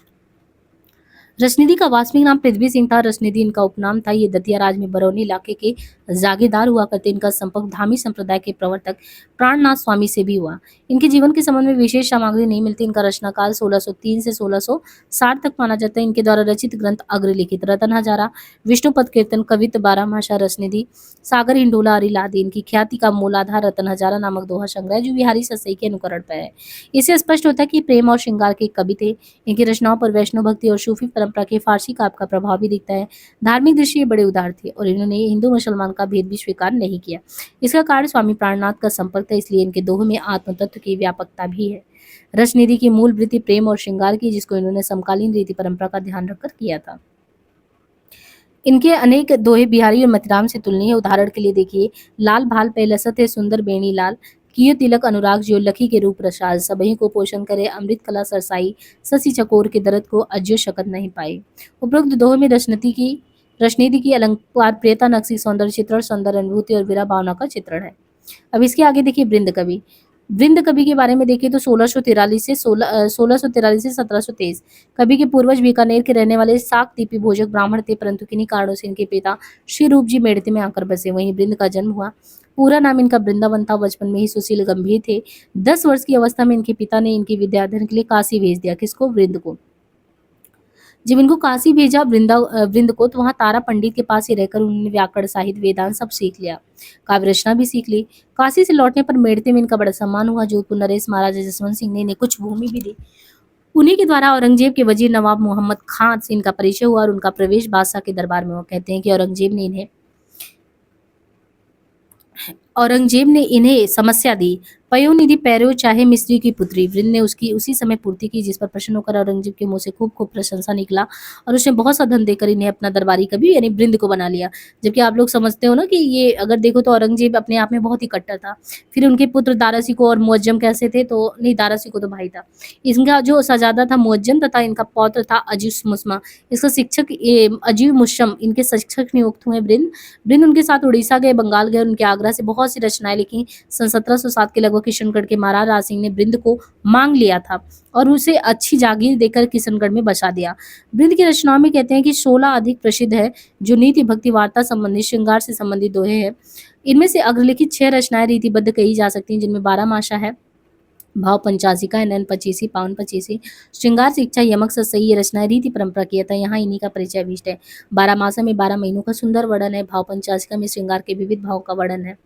रसनिधि का वास्तविक नाम पृथ्वी सिंह था। रसनिधि इनका उपनाम था। ये दतिया राज में बरौनी इलाके के जागीरदार हुआ करते। इनका संपर्क धामी संप्रदाय के प्रवर्तक प्राणनाथ स्वामी से भी हुआ। इनके जीवन के संबंध में विशेष सामग्री नहीं मिलती। इनका रचनाकाल 1603 से 1660 तक माना जाता है। इनके द्वारा रचित ग्रंथ अग्रलिखित, रतन हजारा, विष्णुपद कीर्तन, कवित्त, बारहमासा, रसनिधि, सागर हिंडोला, अरिल आदि। इनकी ख्याति का मूलाधार रतन हजारा नामक दोहा संग्रह जो बिहारी सतसई के अनुकरण पर है। इससे स्पष्ट होता है कि प्रेम और श्रृंगार के कवि थे। इनकी रचनाओं पर वैष्णव भक्ति और सूफी परंपरा के फारसी काव्य का प्रभाव भी दिखता है। धार्मिक दृष्टि ये बड़े उदार थे और इन्होंने हिंदू मुसलमान का भेद भी स्वीकार नहीं किया। इसका कारण स्वामी प्राणनाथ का संपर्क था, इसलिए इनके दोहों में आत्म तत्व की व्यापकता भी है। रसनिधि की मूल वृत्ति प्रेम और श्रृंगार की, जिसको इन्होंने समकालीन रीति परंपरा का ध्यान रखकर किया था। इनके अनेक दोहे बिहारी और मतिराम से तुलनीय है। उदाहरण के लिए देखिए, लाल भाल पे लसत है सुंदर बेणी लाल, कियो तिलक अनुराग जो लखी के रूप रसाल, सबही को पोषण करे अमृत कला सरसाई, ससी चकोर के दर्द को अज्यो शकत नहीं पाई। उपरोक्त दोहे में रसनिधि की अलंकार प्रियता, नक्शी, सौंदर्य चित्रण, सौंदर्य अनुभूति और वीरा भावना का चित्रण है। अब इसके आगे देखिए वृंद कवि। वृंद कवि के बारे में देखिए तो 1643 से 1723 कवि के पूर्वज बीकानेर के रहने वाले साक दीपी भोजक ब्राह्मण थे, परंतु किन्हीं कारणों से इनके पिता श्री रूप जी मेड़ते में आकर बसे। वहीं वृंद का जन्म हुआ। पूरा नाम इनका वृंदावन था। बचपन में ही सुशील गंभीर थे। 10 वर्ष की अवस्था में इनके पिता ने इनकी विद्या अध्ययन के लिए काशी भेज दिया। किसको? वृंद को। जब इनको काशी भेजा वृंद को, तो वहां तारा पंडित के पास ही रहकर उन्होंने व्याकरण, साहित्य, वेदांत सब सीख लिया। काव्य रचना भी सीख ली। काशी से लौटने पर मेड़ते में इनका बड़ा सम्मान हुआ। जोधपुर नरेश महाराजा जसवंत सिंह ने इन्हें कुछ भूमि भी दी। उन्हीं के द्वारा औरंगजेब के वजीर नवाब मोहम्मद खान से इनका परिचय हुआ और उनका प्रवेश बादशाह के दरबार में हुआ। कहते हैं कि औरंगजेब ने इन्हें औरंगजेब ने इन्हें समस्या दी। पयोनिधि पैरो चाहे मिस्री की पुत्री। वृंद ने उसकी उसी समय पूर्ति की, जिस पर प्रसन्न होकर औरंगजेब के मुंह से खूब खूब प्रशंसा निकला और उसने बहुत सा धन देकर इन्हें अपना दरबारी कवि यानी वृंद को बना लिया। जबकि आप लोग समझते हो ना कि ये अगर देखो तो औरंगजेब अपने आप में बहुत ही कट्टर था। फिर उनके पुत्र दारासिको और मुअज्जम कैसे थे, तो नहीं, दारासिको तो भाई था। इनका जो शहजादा था मुअज्जम तथा इनका पौत्र था अजीज मुस्मा। इसका शिक्षक अजीब मुशम इनके शिक्षक नियुक्त हुए। वृंद वृंद उनके साथ उड़ीसा गए, बंगाल गए, उनके आगरा से बहुत सी रचनाएं लिखी। सन 1707 के लगभग किशनगढ़ के महाराज राज सिंह ने वृंद को मांग लिया था और उसे अच्छी जागीर देकर किशनगढ़ में बसा दिया। वृंद की रचनाओं में कहते हैं कि 16 अधिक प्रसिद्ध है, जो नीति भक्ति वार्ता संबंधी श्रृंगार से संबंधित दोहे हैं। इनमें से अग्रलिखित 6 रचनाएं रीतिबद्ध कही जा सकती हैं, जिनमें 12 माशा है, भाव पंचासिका, नैन पचीसी, पावन पचीसी, श्रृंगार शिक्षा, यमक सही, ये रचनाएं रीति परंपरा की था। यहाँ इन्हीं का परिचय अभीष्ट है। 12 मासा में 12 महीनों का सुंदर वर्णन है। भाव पंचासिका में श्रृंगार के विविध भाव का वर्णन है।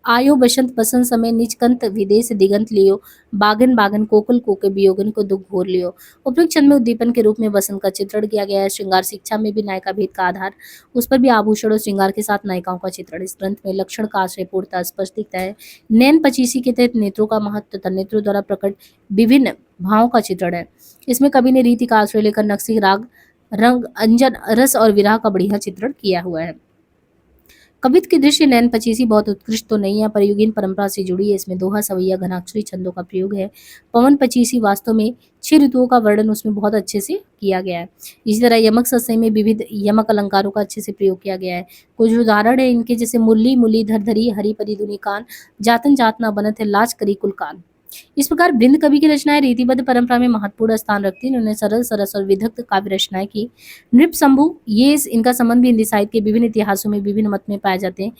आयो बसंत बसंत समय निजकंत विदेश दिगंत लियो, बागन बागन कोकल कोके वियोगन को दुख घोर लियो। उपयुक्त छंद में उद्दीपन के रूप में बसंत का चित्रण किया गया है। श्रृंगार शिक्षा में भी नायिका भेद का आधार, उस पर भी आभूषण और श्रृंगार के साथ नायिकाओं का चित्रण। इस ग्रंथ में लक्षण का आश्रय पूर्णतः स्पष्ट दिखता है। नैन पचीसी के तहत नेत्रों का महत्व तथा नेत्रों द्वारा प्रकट विभिन्न भावों का चित्रण है। इसमें कवि ने रीति का आश्रय लेकर नक्शी, राग, रंग, अंजन, रस और विरह का बढ़िया चित्रण किया हुआ है। कवित्व के दृश्य नैन पचीसी बहुत उत्कृष्ट तो नहीं है, पर युगीन परंपरा से जुड़ी है। इसमें दोहा, सवैया, घनाक्षरी छंदों का प्रयोग है। पवन पचीसी वास्तव में 6 ऋतुओं का वर्णन उसमें बहुत अच्छे से किया गया है। इसी तरह यमक सस्सई में विविध यमक अलंकारों का अच्छे से प्रयोग किया गया है। कुछ उदाहरण है इनके, जैसे मुरली मुरली धरधरी हरि परी दुनी कान, जातन जात न बनत है लाज करी कुल कान। इस प्रकार वृंद कवि की रचनाएं रीतिबद्ध परंपरा में महत्वपूर्ण स्थान रखती हैं। उन्होंने सरल, सरस और विदग्ध काव्य रचनाएं की। नृप शंभु, ये इनका संबंध भी हिंदी साहित्य के विभिन्न इतिहासों में विभिन्न मत में पाए जाते हैं।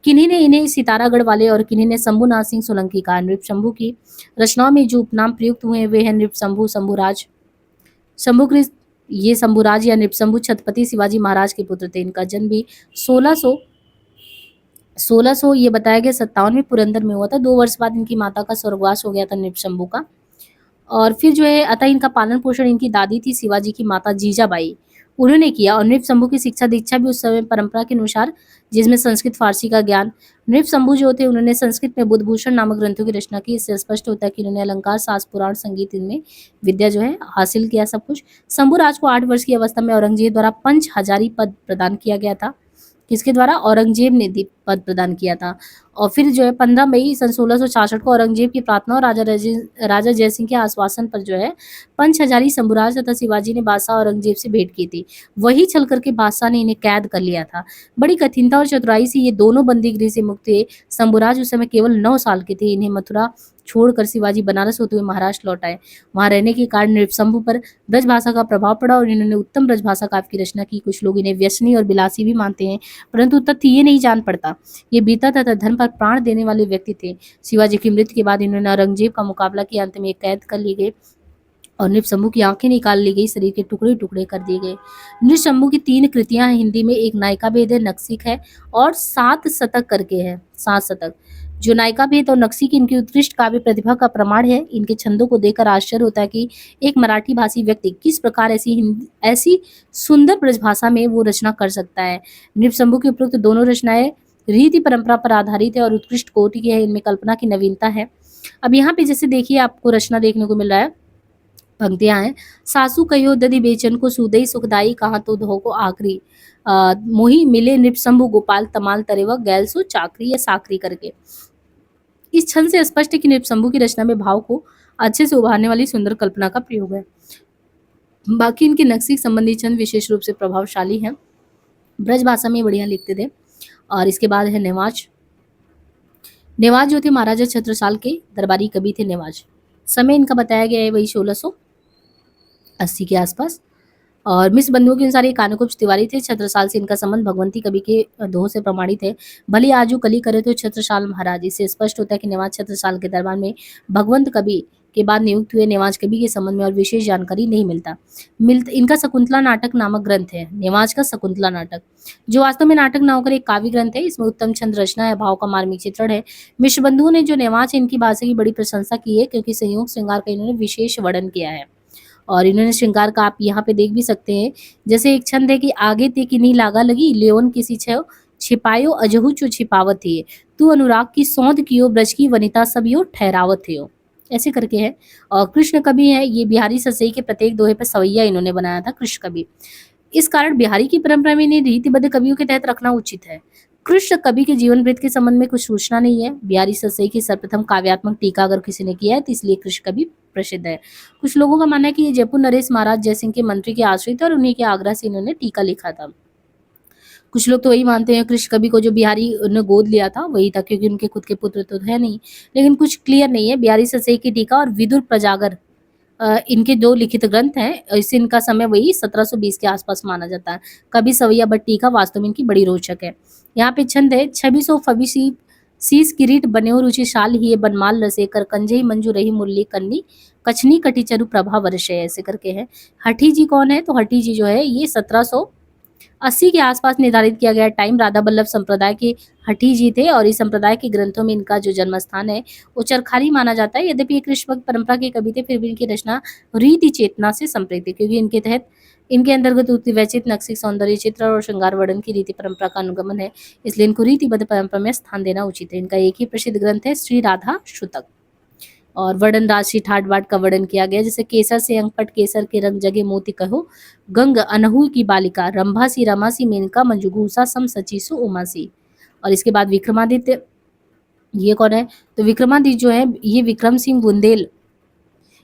किन्हीं ने इन्हें सितारागढ़ वाले और किन्हीं ने शंभुनाथ सिंह सोलंकी कहा। नृप शंभु की रचनाओं में जो उपनाम प्रयुक्त हुए वे हैं नृप शंभु, शंभुराज, शंभुकृत। ये शंभुराज या नृप शंभु छत्रपति शिवाजी महाराज के पुत्र थे। इनका जन्म भी 1600 ये बताया गया 57 में पुरंदर में हुआ था। 2 वर्ष बाद इनकी माता का स्वर्गवास हो गया था नृपशंभु का। और फिर जो है अतः इनका पालन पोषण इनकी दादी थी शिवाजी की माता जीजाबाई, उन्होंने किया। और नृपशंभु की शिक्षा दीक्षा भी उस समय परंपरा के अनुसार, जिसमें संस्कृत फारसी का ज्ञान। नृपशंभु जो थे उन्होंने संस्कृत में बुद्धभूषण नामक ग्रंथों की रचना की। इससे स्पष्ट होता है कि उन्होंने अलंकार, शास्त्र, पुराण, संगीत, इनमें विद्या जो है हासिल किया सब कुछ। शंभुराज को 8 वर्ष की अवस्था में औरंगजेब द्वारा पंच हजारी पद प्रदान किया गया था। किसके द्वारा? औरंगजेब ने दीप पद प्रदान किया था। और फिर जो है 15 मई सन 1666 को औरंगजेब की प्रार्थना और राजा जयसिंह के आश्वासन पर जो है पंच हजारी शंभुराज तथा शिवाजी ने बादशाह औरंगजेब से भेंट की थी। वही चल करके बादशाह ने इन्हें कैद कर लिया था। बड़ी कठिनता और चतुराई से ये दोनों बंदी गृह से मुक्त हुए। शंभुराज उस समय केवल 9 साल के थे। इन्हें मथुरा छोड़कर शिवाजी बनारस होते हुए महाराष्ट्र लौट आए। वहां रहने के कारण नृपशंभु पर ब्रज भाषा का प्रभाव पड़ा और इन्होंने उत्तम ब्रज भाषा काव्य की रचना की। कुछ लोग इन्हें व्यसनी और विलासी भी मानते हैं, परंतु तथ्य ये नहीं जान पड़ता। ये बीता तथा धर्म पर प्राण देने वाले व्यक्ति थे। शिवाजी की मृत्यु के बाद इन्होंने औरंगजेब का मुकाबला किया। अंत में कैद कर लिए गए और नृपशंभु की आंखें निकाल ली गई, शरीर के टुकड़े टुकड़े कर दिए गए। नृपशंभु की 3 कृतियां हैं हिंदी में। एक नायिका भेद है, नक्सिक है और 7 शतक करके है, 7 शतक। जो नायिका भेद और नक्सिक इनकी उत्कृष्ट काव्य प्रतिभा का प्रमाण है। इनके छंदों को देखकर आश्चर्य होता है कि एक मराठी भाषी व्यक्ति किस प्रकार ऐसी सुंदर ब्रजभाषा में वो रचना कर सकता है। नृपशंभु की उपरोक्त दोनों रचनाएं रीति परंपरा पर आधारित है और उत्कृष्ट कोटि की है। इनमें कल्पना की नवीनता है। अब यहाँ पे जैसे देखिए आपको रचना देखने को मिल रहा है, पंक्तियां हैं। सासू कहियो दधि बेचन को सुदई सुखदाई, कहाँ तो धो को आखरी, मोही मिले नृपशंभु गोपाल तमाल तरेवा गैल सो चाकरी या साकरी करके। इस छंद से स्पष्ट है कि नृपशंभु की रचना में भाव को अच्छे से उभारने वाली सुंदर कल्पना का प्रयोग है। बाकी इनके नक्सिक संबंधी छंद विशेष रूप से प्रभावशाली हैं। ब्रज भाषा में बढ़िया लिखते थे। और इसके बाद है नेवाज। नेवाज जो थे महाराजा छत्रसाल के दरबारी कवि थे नेवाज। समय इनका बताया गया है वही 1680 के आसपास। और मिस बंधुओं के अनुसार ये कानकुब्ज तिवारी थे। छत्रसाल से इनका संबंध भगवंती कवि के दोह से प्रमाणित है। भले आजू कली करे तो छत्रसाल महाराज। इससे स्पष्ट होता है कि नेवाज छत्रसाल के दरबार में भगवंत कवि के बाद नियुक्त हुए नेवाज कवि के संबंध में और विशेष जानकारी नहीं मिलता। इनका शकुंतला नाटक नामक ग्रंथ है, नेवाज का शकुंतला नाटक, जो वास्तव में नाटक न होकर एक काव्य ग्रंथ है। इसमें उत्तम छंद रचना है, भाव का मार्मिक चित्रण है। मिश्र बंधुओं ने जो नेवाज है इनकी भाषा की बड़ी प्रशंसा की है, क्योंकि संयोग श्रृंगार का इन्होंने विशेष वर्णन किया है। और इन्होंने श्रृंगार का आप यहाँ पे देख भी सकते हैं। जैसे एक छंद है कि आगे ते की नी लागा लगी, लेवन किसी छे छिपायो अजहु चो छिपावत है, तू अनुराग की सौंध कियो ब्रज की वनिता सब यो ठहरावत है। ऐसे करके है। और कृष्ण कवि है, ये बिहारी ससई के प्रत्येक दोहे पर सवैया इन्होंने बनाया था कृष्ण कवि। इस कारण बिहारी की परंपरा में इन्हें रीतिबद्ध कवियों के तहत रखना उचित है। कृष्ण कवि के जीवन वृत्त के संबंध में कुछ सूचना नहीं है। बिहारी ससई की सर्वप्रथम काव्यात्मक टीका अगर किसी ने किया है तो इसलिए कृष्ण कवि प्रसिद्ध है। कुछ लोगों का मानना है कि ये जयपुर नरेश महाराज जयसिंह के मंत्री के आश्रित है और उन्हीं के आग्रह से इन्होंने टीका लिखा था। कुछ लोग तो वही मानते हैं कृष्ण कवि को जो बिहारी ने गोद लिया था वही था, क्योंकि उनके खुद के पुत्र तो है नहीं। लेकिन कुछ क्लियर नहीं है। बिहारी ससई की टीका और विदुर प्रजागर इनके दो लिखित ग्रंथ हैं। इससे इनका समय वही 1720 के आसपास माना जाता है। कवि सवैया बट टीका वास्तव में इनकी बड़ी रोचक है। यहाँ पे छंद है, छवि सो फवि शीस किरीट बन्यो रुचि शाल ही बनमाल रसे कर कंजई मंजू रही मुरली कन्नी कछनी कटिचरु प्रभा वर्षे, ऐसे करके है। हठी जी कौन है? तो हठी जी जो है ये 1780 के आसपास निर्धारित किया गया टाइम राधा बल्लभ संप्रदाय के हठी जी थे और इस संप्रदाय के ग्रंथों में इनका जो जन्म स्थान है वो चरखारी माना जाता है। यद्यपि ये कृष्ण भक्त परंपरा के कवि थे, फिर भी इनकी रचना रीति चेतना से संप्रेरित है, क्योंकि इनके तहत इनके अंतर्गत उक्ति वैचित नक्सिक सौंदर्य चित्र और श्रृंगार वर्णन की रीति परंपरा का अनुगमन है, इसलिए इनको रीतिबद्ध परंपरा में स्थान देना उचित है। इनका एक ही प्रसिद्ध ग्रंथ है श्री राधा शुतक। और वर्णन राशि ठाट बाट का वर्णन किया गया, जैसे केसर से अंकपट केसर के रंग जगे मोती कहो गंग अनहु की बालिका रंभा सी रमा सी मेनका मंजुगूसा सम सची सु उमा सी। और इसके बाद विक्रमादित्य, ये कौन है? तो विक्रमादित्य जो है ये विक्रम सिंह बुंदेल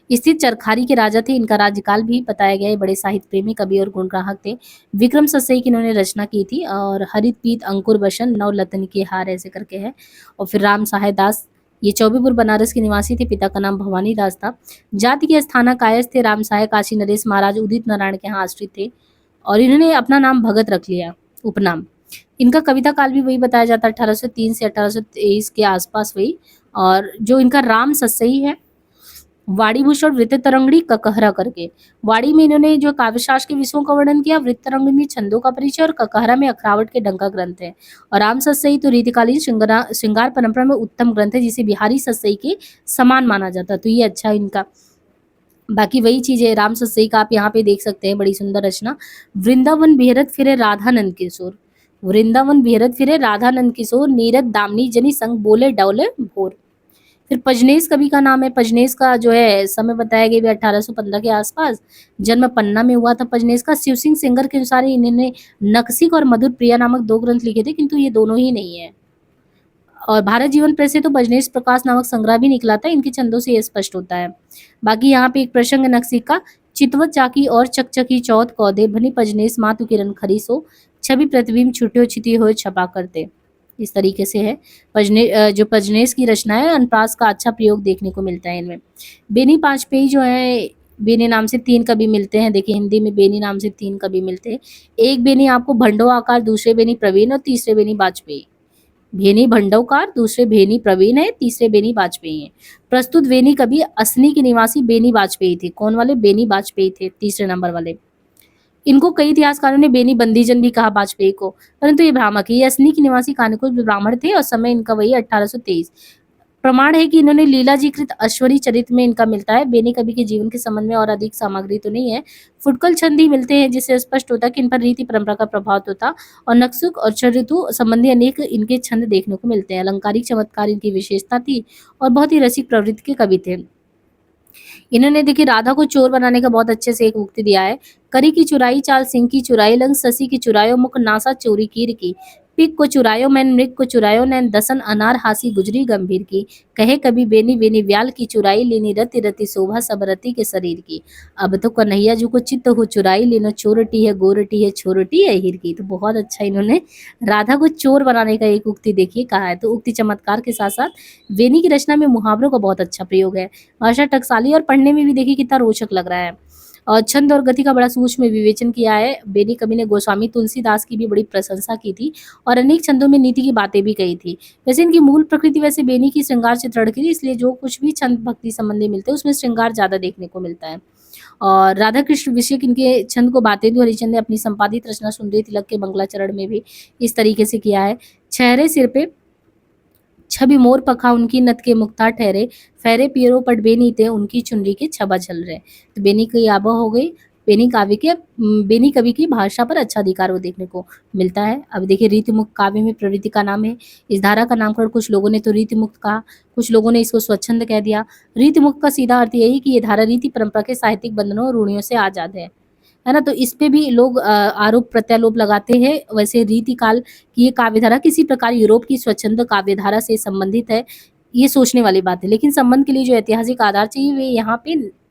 स्थित चरखारी के राजा थे। इनका राज्यकाल भी बताया गया है। बड़े साहित्य प्रेमी कवि और गुणग्राहक थे। विक्रम ससई की इन्होंने रचना की थी। और हरित पीत अंकुर बसन नव लतन के हार, ऐसे करके है। और फिर राम सहाय दास, ये चौबेपुर बनारस के निवासी थे। पिता का नाम भवानी दास था। जाति के स्थाना कायस्थ थे। राम सहाय काशी नरेश महाराज उदित नारायण के यहाँ आश्रित थे और इन्होंने अपना नाम भगत रख लिया, उपनाम। इनका कविता काल भी वही बताया जाता है 1803 से 1823 के आसपास वही। और जो इनका राम ससई है वाड़ी भूषण वृत्त तरंगड़ी ककहरा करके, वाड़ी में इन्होंने जो काव्यशास्त्र के विषयों का वर्णन किया, वृत्त तरंग में छंदों का परिचय और ककहरा में अखरावट के ढंग का ग्रंथ है। और राम सतसई तो रीतिकालीन श्रृंगार परंपरा में उत्तम ग्रंथ है, जिसे बिहारी सतसई के समान माना जाता है। तो ये अच्छा इनका बाकी वही चीज है। राम सतसई का आप यहाँ पे देख सकते हैं, बड़ी सुंदर रचना। वृंदावन बिहरत फिरे राधानंद किशोर, वृंदावन बिहरत फिरे राधानंद किशोर नीरद दामनी जनी संग बोले डौले भोर। फिर पजनेस कवि का नाम है। पजनेस का जो है समय बताया गया भी 1815 के आसपास। जन्म पन्ना में हुआ था पजनेस का। शिव सिंह सेंगर के अनुसार इन्होंने नक्सिक और मधुर प्रिया नामक दो ग्रंथ लिखे थे, किंतु ये दोनों ही नहीं है। और भारत जीवन प्रेस से तो पजनेस प्रकाश नामक संग्रह भी निकला था। इनके छंदों से ये स्पष्ट होता है। बाकी यहाँ पे एक प्रसंग नक्सिक का, चितवत चाकी और चकचकी चौथ कौदे भनी पजनेस मातु किरण खरीसो छवि प्रतिबिंब छुट्यो छिती हो छपा करते। इस तरीके से है। जो पजनेस की रचना है, अनुप्रास का अच्छा प्रयोग देखने को मिलता है इनमें। बेनी पांचपेई जो है, बेनी नाम से 3 कवि मिलते हैं। देखिए हिंदी में बेनी नाम से 3 कवि मिलते हैं। एक बेनी आपको भंडो आकार, दूसरे बेनी प्रवीण और तीसरे बेनी वाजपेयी। भेनी भंडौकार, दूसरे भेनी प्रवीण है, तीसरे बेनी वाजपेयी है। प्रस्तुत बेनी कवि असनी के निवासी बेनी वाजपेयी थे। कौन वाले? बेनी वाजपेयी थे, तीसरे नंबर वाले। इनको कई इतिहासकारों ने बेनी बंदीजन भी कहा वाजपेयी को, परंतु ये भ्रामक है। ये असनी के निवासी कानिकुल ब्राह्मण थे और समय इनका वही 1823। प्रमाण है कि इन्होंने लीला जी कृत अश्वरी चरित में इनका मिलता है। बेनी कवि के जीवन के संबंध में और अधिक सामग्री तो नहीं है। फुटकल छंद ही मिलते हैं, जिससे स्पष्ट होता है कि इन पर रीति परंपरा का प्रभाव तो था। और नक्सुक और ऋतु संबंधी अनेक इनके छंद देखने को मिलते हैं। अलंकारिक चमत्कार इनकी विशेषता थी और बहुत ही रसिक प्रवृत्ति के कवि थे। इन्होंने देखिए राधा को चोर बनाने का बहुत अच्छे से एक उक्ति दिया है। करी की चुराई चाल सिंह की चुराई लंग शशि की चुरायो मुख नासा चोरी कीर की पिक को चुरायो मैन मृग को चुरायो नैन दसन अनार हासी गुजरी गंभीर की कहे कभी बेनी बेनी व्याल की चुराई लेनी रति रति शोभा सब रति के शरीर की अब तो कन्हैया जी को चित्त हो चुराई लेनो चोरटी है गोरटी है छोरटी है हीर की। तो बहुत अच्छा इन्होंने राधा को चोर बनाने का एक उक्ति देखिए कहा है। तो उक्ति चमत्कार के साथ साथ वेनी की रचना में मुहावरों का बहुत अच्छा प्रयोग है। भाषा टकसाली और पढ़ने में भी देखिए कितना रोचक लग रहा है। और छंद और गति का बड़ा सूक्ष्म विवेचन किया है। बेनी कवि ने गोस्वामी तुलसीदास की भी बड़ी प्रशंसा की थी और अनेक छंदों में नीति की बातें भी कही थी। वैसे इनकी मूल प्रकृति वैसे बेनी की श्रृंगार चित्रण की थी, इसलिए जो कुछ भी छंद भक्ति संबंधी मिलते हैं उसमें श्रृंगार ज्यादा देखने को मिलता है। और राधा कृष्ण विषय इनके छंद को बातेंदु हरिचंद ने अपनी संपादित रचना सुंदरी तिलक के मंगलाचरण में भी इस तरीके से किया है। छहरे सिर पे छवि मोर पखा उनकी नत के मुक्ता ठहरे फहरे पियरो पट बेनी थे उनकी चुनरी के छबा चल रहे। तो बेनी की आबा हो गई। बेनी कवि की भाषा पर अच्छा अधिकार वो देखने को मिलता है। अब देखिए रीतिमुक्त काव्य में प्रवृत्ति का नाम है। इस धारा का नामकरण कुछ लोगों ने तो रीतिमुक्त कहा, कुछ लोगों ने इसको स्वच्छंद कह दिया। रीतिमुक्त का सीधा अर्थ यही कि ये धारा रीति परंपरा के साहित्यिक बंधनों और रूढ़ियों से आजाद है ना? तो इस पे भी लोग आरोप प्रत्यारोप लगाते हैं। वैसे रीतिकाल की ये काव्यधारा किसी प्रकार यूरोप की स्वच्छंद काव्यधारा से संबंधित है, ये सोचने वाली बात है। लेकिन संबंध के लिए जो ऐतिहासिक आधार चाहिए वे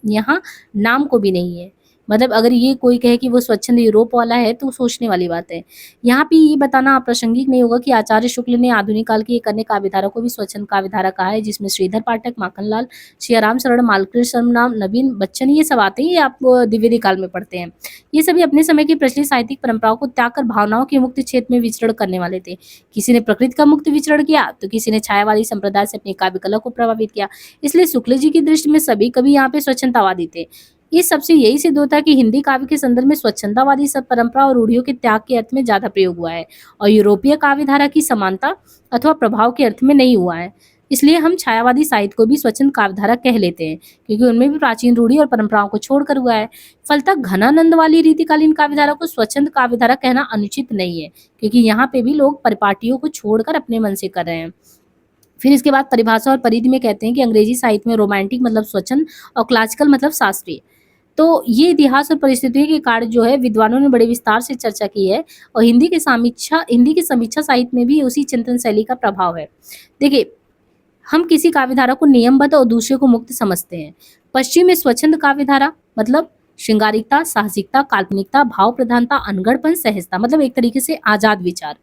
यहाँ नाम को भी नहीं है। मतलब अगर ये कोई कहे कि वो स्वच्छंद यूरोप वाला है तो सोचने वाली बात है। यहाँ पे ये बताना अप्रासंगिक नहीं होगा कि आचार्य शुक्ल ने आधुनिक काल की एक अन्य काव्यधारा को भी स्वच्छंद काव्यधारा कहा है, जिसमें श्रीधर पाठक, माखनलाल, सियाराम शरण, मालकृष्ण शर्मा, नवीन बच्चन ये सब आते हैं। ये आप द्विवेदी काल में पढ़ते हैं। ये सभी अपने समय की प्रचलित साहित्यिक परंपराओं को त्याग कर भावनाओं के मुक्त क्षेत्र में विचरण करने वाले थे। किसी ने प्रकृति का मुक्त विचरण किया तो किसी ने छायावादी संप्रदाय से अपनी काव्य कला को प्रभावित किया। इसलिए शुक्ल जी की दृष्टि में सभी कवि यहाँ पे स्वच्छंदतावादी थे। इस सबसे यही सिद्ध होता है कि हिंदी काव्य के संदर्भ में स्वच्छंदतावादी सब परंपरा और रूढ़ियों के त्याग के अर्थ में ज्यादा प्रयोग हुआ है और यूरोपीय काव्य धारा की समानता अथवा प्रभाव के अर्थ में नहीं हुआ है। इसलिए हम छायावादी साहित्य को भी स्वच्छंद काव्यधारा कह लेते हैं, क्योंकि उनमें भी प्राचीन रूढ़ी और परंपराओं को छोड़कर हुआ है। फलतः घनानंद वाली रीतिकालीन काव्यधारा को स्वच्छंद काव्यधारा कहना अनुचित नहीं है, क्योंकि यहाँ पे भी लोग परिपाटियों को छोड़कर अपने मन से कर रहे हैं। फिर इसके बाद परिभाषा और परिधि में कहते हैं कि अंग्रेजी साहित्य में रोमांटिक मतलब स्वच्छंद और क्लासिकल मतलब शास्त्रीय। तो ये इतिहास और परिस्थितियों के कारण जो है विद्वानों ने बड़े विस्तार से चर्चा की है और हिंदी की समीक्षा साहित्य में भी उसी चिंतन शैली का प्रभाव है। देखिए, हम किसी काव्यधारा को नियमबद्ध और दूसरे को मुक्त समझते हैं। पश्चिम में स्वच्छंद काव्यधारा मतलब श्रृंगारिकता, साहसिकता, काल्पनिकता, भाव प्रधानता, अनगढ़पन, सहजता, मतलब एक तरीके से आजाद विचार।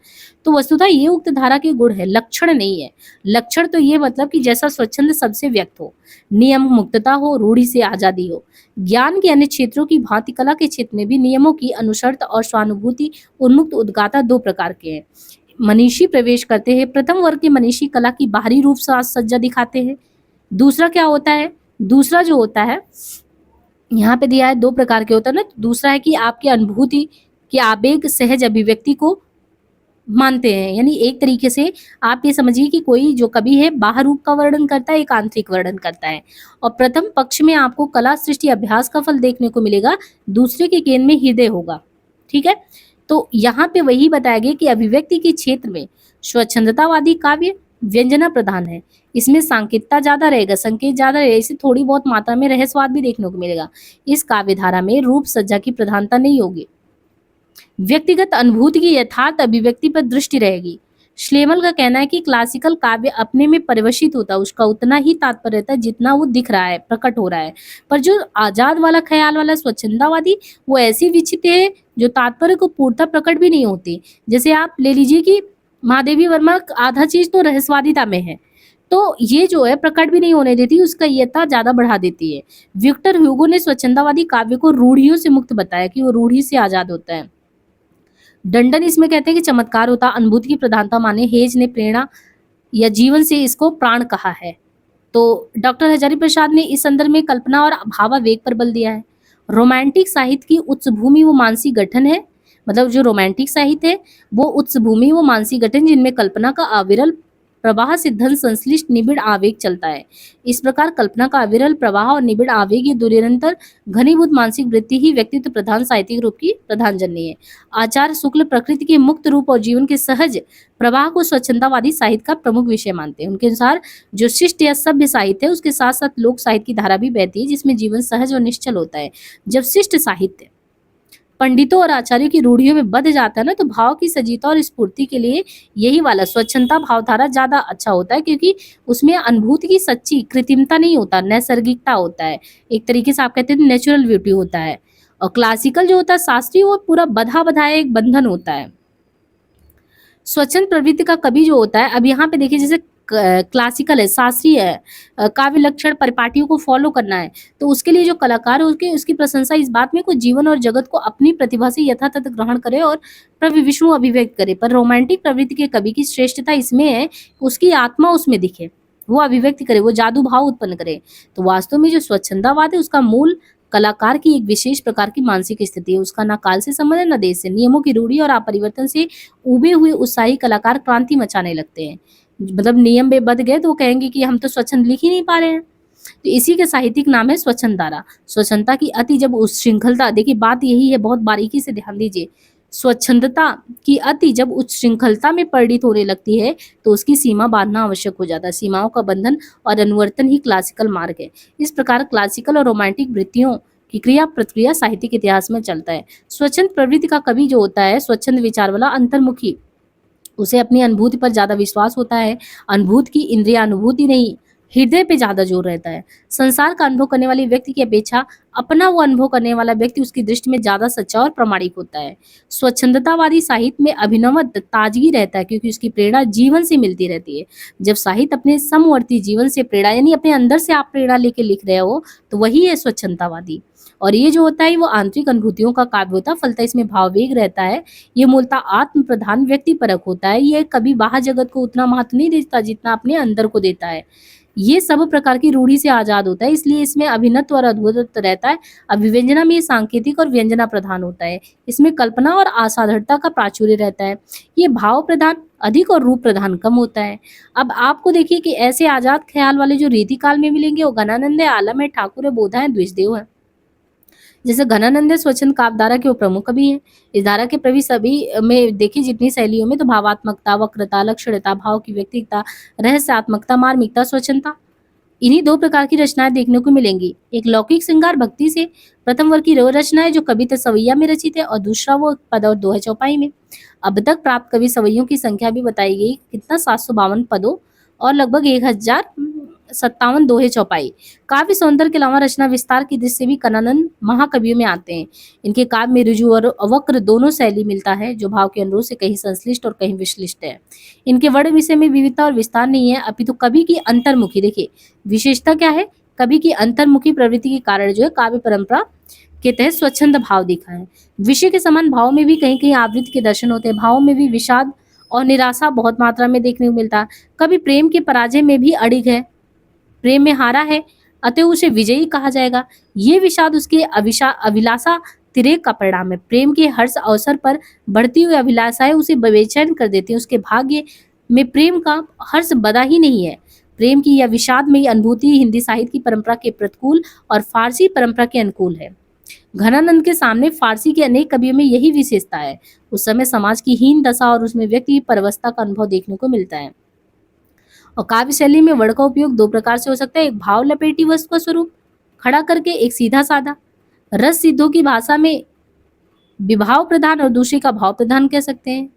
तो वस्तुतः ये उक्त धारा के गुण है, लक्षण नहीं है। लक्षण तो ये मतलब कि जैसा स्वच्छंद सबसे व्यक्त हो, नियम मुक्तता हो, रूढ़ि से आजादी हो। ज्ञान के अन्य क्षेत्रों की भांति कला के क्षेत्र में भी नियमों की अनुशर्त और स्वानुभूति उन्मुक्त उद्गाता दो प्रकार के हैं। मनीषी प्रवेश करते हैं। प्रथम वर्ग के मनीषी कला की बाहरी रूप साज सज्जा दिखाते हैं। दूसरा क्या होता है? दूसरा जो होता है यहाँ पे दिया है, दो प्रकार के होता है ना। दूसरा है कि आपकी अनुभूति के आवेग सहज अभिव्यक्ति को मानते हैं। यानी एक तरीके से आप ये समझिए कि कोई जो कवि है बाहर रूप का वर्णन करता है, एक आंतरिक वर्णन करता है। और प्रथम पक्ष में आपको कला सृष्टि अभ्यास का फल देखने को मिलेगा, दूसरे के केंद्र में हृदय होगा। ठीक है, तो यहाँ पे वही बताया गया कि अभिव्यक्ति के क्षेत्र में स्वच्छंदतावादी काव्य व्यंजना प्रधान है। इसमें सांकेतिकता ज्यादा रहेगा, संकेत ज्यादा रहेगा, इसे थोड़ी बहुत मात्रा में रहस्यवाद भी देखने को मिलेगा। इस काव्य धारा में रूप सज्जा की प्रधानता नहीं होगी, व्यक्तिगत अनुभूति की यथार्थ अभिव्यक्ति पर दृष्टि रहेगी। श्लेमल का कहना है कि क्लासिकल काव्य अपने में परिवशित होता है, उसका उतना ही तात्पर्य रहता है जितना वो दिख रहा है, प्रकट हो रहा है। पर जो आजाद वाला ख्याल वाला स्वच्छंदावादी, वो ऐसी विचित है जो तात्पर्य को पूर्णतः प्रकट भी नहीं होती। जैसे आप ले लीजिए कि महादेवी वर्मा आधा चीज तो रहस्यवादिता में है, तो ये जो है प्रकट भी नहीं होने देती, उसका यथा ज्यादा बढ़ा देती है। विक्टर ह्यूगो ने स्वच्छंदावादी काव्य को रूढ़ियों से मुक्त बताया कि वो रूढ़ी से आजाद होता है। डंडन इसमें कहते हैं कि चमत्कार होता, अनुभूति की प्रधानता माने। हेज ने प्रेरणा या जीवन से इसको प्राण कहा है। तो डॉक्टर हजारी प्रसाद ने इस संदर्भ में कल्पना और भावावेग पर बल दिया है। रोमांटिक साहित्य की उच्च भूमि वो मानसिक गठन है, मतलब जो रोमांटिक साहित्य है वो उच्च भूमि वो मानसिक गठन जिनमें कल्पना का अविरल प्रवाह से धन संश्लिष्ट निबिड़ आवेग चलता है। इस प्रकार कल्पना का अविरल प्रवाह और निबिड़ आवेग ये दुर्निरंतर घनीभूत मानसिक वृत्ति ही व्यक्तित्व प्रधान साहित्यिक रूप की प्रधान जननी है। आचार्य शुक्ल प्रकृति के मुक्त रूप और जीवन के सहज प्रवाह को स्वच्छंदावादी साहित्य का प्रमुख विषय मानते हैं। उनके अनुसार जो शिष्ट या सभ्य साहित्य है उसके साथ साथ लोक साहित्य की धारा भी बहती है, जिसमें जीवन सहज और निश्चल होता है। जब शिष्ट साहित्य पंडितों और आचार्यों की रूढ़ियों में बध जाता है ना, तो भाव की सजीता और स्फूर्ति के लिए यही वाला स्वच्छंदता भावधारा ज्यादा अच्छा होता है, क्योंकि उसमें अनुभूति की सच्ची कृत्रिमता नहीं होता, नैसर्गिकता होता है। एक तरीके से आप कहते हैं नेचुरल ब्यूटी होता है। और क्लासिकल जो होता है शास्त्रीय, वो पूरा बधा बधाया एक बंधन होता है। स्वच्छंद प्रवृत्ति का कवि जो होता है, अब यहाँ पे देखिए जैसे क्लासिकल है, शास्त्रीय है, काव्य लक्षण परिपाटियों को फॉलो करना है, तो उसके लिए जो कलाकार है उसकी प्रशंसा इस बात में को जीवन और जगत को अपनी प्रतिभा से यथातथ ग्रहण करे और प्रभु विष्णु अभिव्यक्त करे। पर रोमांटिक प्रवृत्ति के कवि की श्रेष्ठता इसमें है उसकी आत्मा उसमें दिखे, वो अभिव्यक्त करे, वो जादू भाव उत्पन्न करे। तो वास्तव में जो स्वच्छंदावाद है उसका मूल कलाकार की एक विशेष प्रकार की मानसिक स्थिति है। उसका ना काल से संबंध है ना देश से। नियमों की रूढ़ी और अपरिवर्तन से उबे हुए उत्साही कलाकार क्रांति मचाने लगते हैं। मतलब नियम में बध गए तो वो कहेंगे कि हम तो स्वच्छंद लिख ही नहीं पा रहे हैं। तो इसी का साहित्यिक नाम है स्वच्छंदारा। स्वच्छंदता की अति जब उच्छृंखलता, देखिए बात यही है, बहुत बारीकी से ध्यान दीजिए। स्वच्छंदता की अति जब उच्छृंखलता में परिणित होने लगती है तो उसकी सीमा बांधना आवश्यक हो जाता है। सीमाओं का बंधन और अनुवर्तन ही क्लासिकल मार्ग है। इस प्रकार क्लासिकल और रोमांटिक वृत्तियों की क्रिया प्रतिक्रिया साहित्यिक इतिहास में चलता है। स्वच्छंद प्रवृत्ति का कवि जो होता है, स्वच्छंद विचार वाला, अंतर्मुखी, उसे अपनी अनुभूति पर ज्यादा विश्वास होता है। अनुभूति की इंद्रिय अनुभूति नहीं, हृदय पे ज्यादा जोर रहता है। संसार का अनुभव करने वाले व्यक्ति की अपेक्षा अपना वो अनुभव करने वाला व्यक्ति उसकी दृष्टि में ज्यादा सच्चा और प्रामाणिक होता है। स्वच्छंदतावादी साहित्य में अभिनवत ताजगी रहता है क्योंकि उसकी प्रेरणा जीवन से मिलती रहती है। जब साहित्य अपने समवर्ती जीवन से प्रेरणा, यानी अपने अंदर से आप प्रेरणा लेके लिख रहे हो, तो वही है स्वच्छंदतावादी। और ये जो होता है वो आंतरिक अनुभूतियों का काव्य होता है, फलतः इसमें भाववेग रहता है। ये मूलतः आत्म प्रधान व्यक्ति परक होता है। ये कभी बाहर जगत को उतना महत्व नहीं देता जितना अपने अंदर को देता है। ये सब प्रकार की रूढ़ी से आजाद होता है, इसलिए इसमें अभिनत्व और अद्भुतत्व रहता है। अभिव्यंजना में ये सांकेतिक और व्यंजना प्रधान होता है। इसमें कल्पना और असाधारणता का प्राचुर्य रहता है। ये भाव प्रधान अधिक और रूप प्रधान कम होता है। अब आपको देखिए कि ऐसे आजाद ख्याल वाले जो रीतिकाल में मिलेंगे वो घनानंद है, आलम है, ठाकुर है, बोधा है, द्विजदेव है। जैसे घनानंद स्वच्छंद काव्य धारा के वो प्रमुख कवि हैं। इस धारा के प्रवि सभी में देखिए जितनी शैलियों में, तो भावात्मकता, वक्रता, लक्षणता, भाव की व्यक्तिगता, रहस्यात्मकता, मार्मिकता, स्वच्छंदता, इन्हीं दो प्रकार की रचनाएं देखने को मिलेंगी। एक लौकिक श्रृंगार भक्ति से प्रथम वर्ग की रो रचना है जो कविता सवैया में रचित है, और दूसरा वो पद और दोहे चौपाई में। अब तक प्राप्त कवि सवैयों की संख्या भी बताई गई, कितना 752 पदों और लगभग 1057 दोहे चौपाई। काव्य सौंदर्य के अलावा रचना विस्तार की दृष्टि से भी कनानंद महाकवियों में आते हैं। इनके काव्य में ऋजु और अवक्र दोनों शैली मिलता है, जो भाव के अनुरूप से कहीं संश्लिष्ट और कहीं विश्लिष्ट है। इनके वर्ण विषय में विविधता और विस्तार नहीं है, अपितु कवि की अंतर्मुखी, देखिए विशेषता क्या है, कवि की अंतर्मुखी प्रवृत्ति के कारण जो है काव्य परंपरा के तहत स्वच्छंद भाव दिखा है। विषय के समान भाव में भी कहीं कहीं आवृत्ति के दर्शन होते हैं। भाव में भी विषाद और निराशा बहुत मात्रा में देखने को मिलता है। कवि प्रेम के पराजय में भी अड़िग है, प्रेम में हारा है, अतः उसे विजयी कहा जाएगा। ये विषाद उसके अभिलाषा तिरेक का परिणाम है। प्रेम के हर्ष अवसर पर बढ़ती हुई अभिलाषाएं उसे बेचैन कर देती हैं। उसके भाग्य में प्रेम का हर्ष बदा ही नहीं है। प्रेम की यह विषादमयी अनुभूति हिंदी साहित्य की परंपरा के प्रतिकूल और फारसी परंपरा के अनुकूल है। घनानंद के सामने फारसी के अनेक कवियों में यही विशेषता है। उस समय समाज की हीन दशा और उसमें व्यक्ति की परवस्था का अनुभव देखने को मिलता है। और काव्य शैली में वर्ण का उपयोग दो प्रकार से हो सकता है, एक भाव लपेटी वस्तु का स्वरूप खड़ा करके, एक सीधा साधा। रस सिद्धों की भाषा में विभाव प्रधान और दूसरे का भाव प्रधान कह सकते हैं।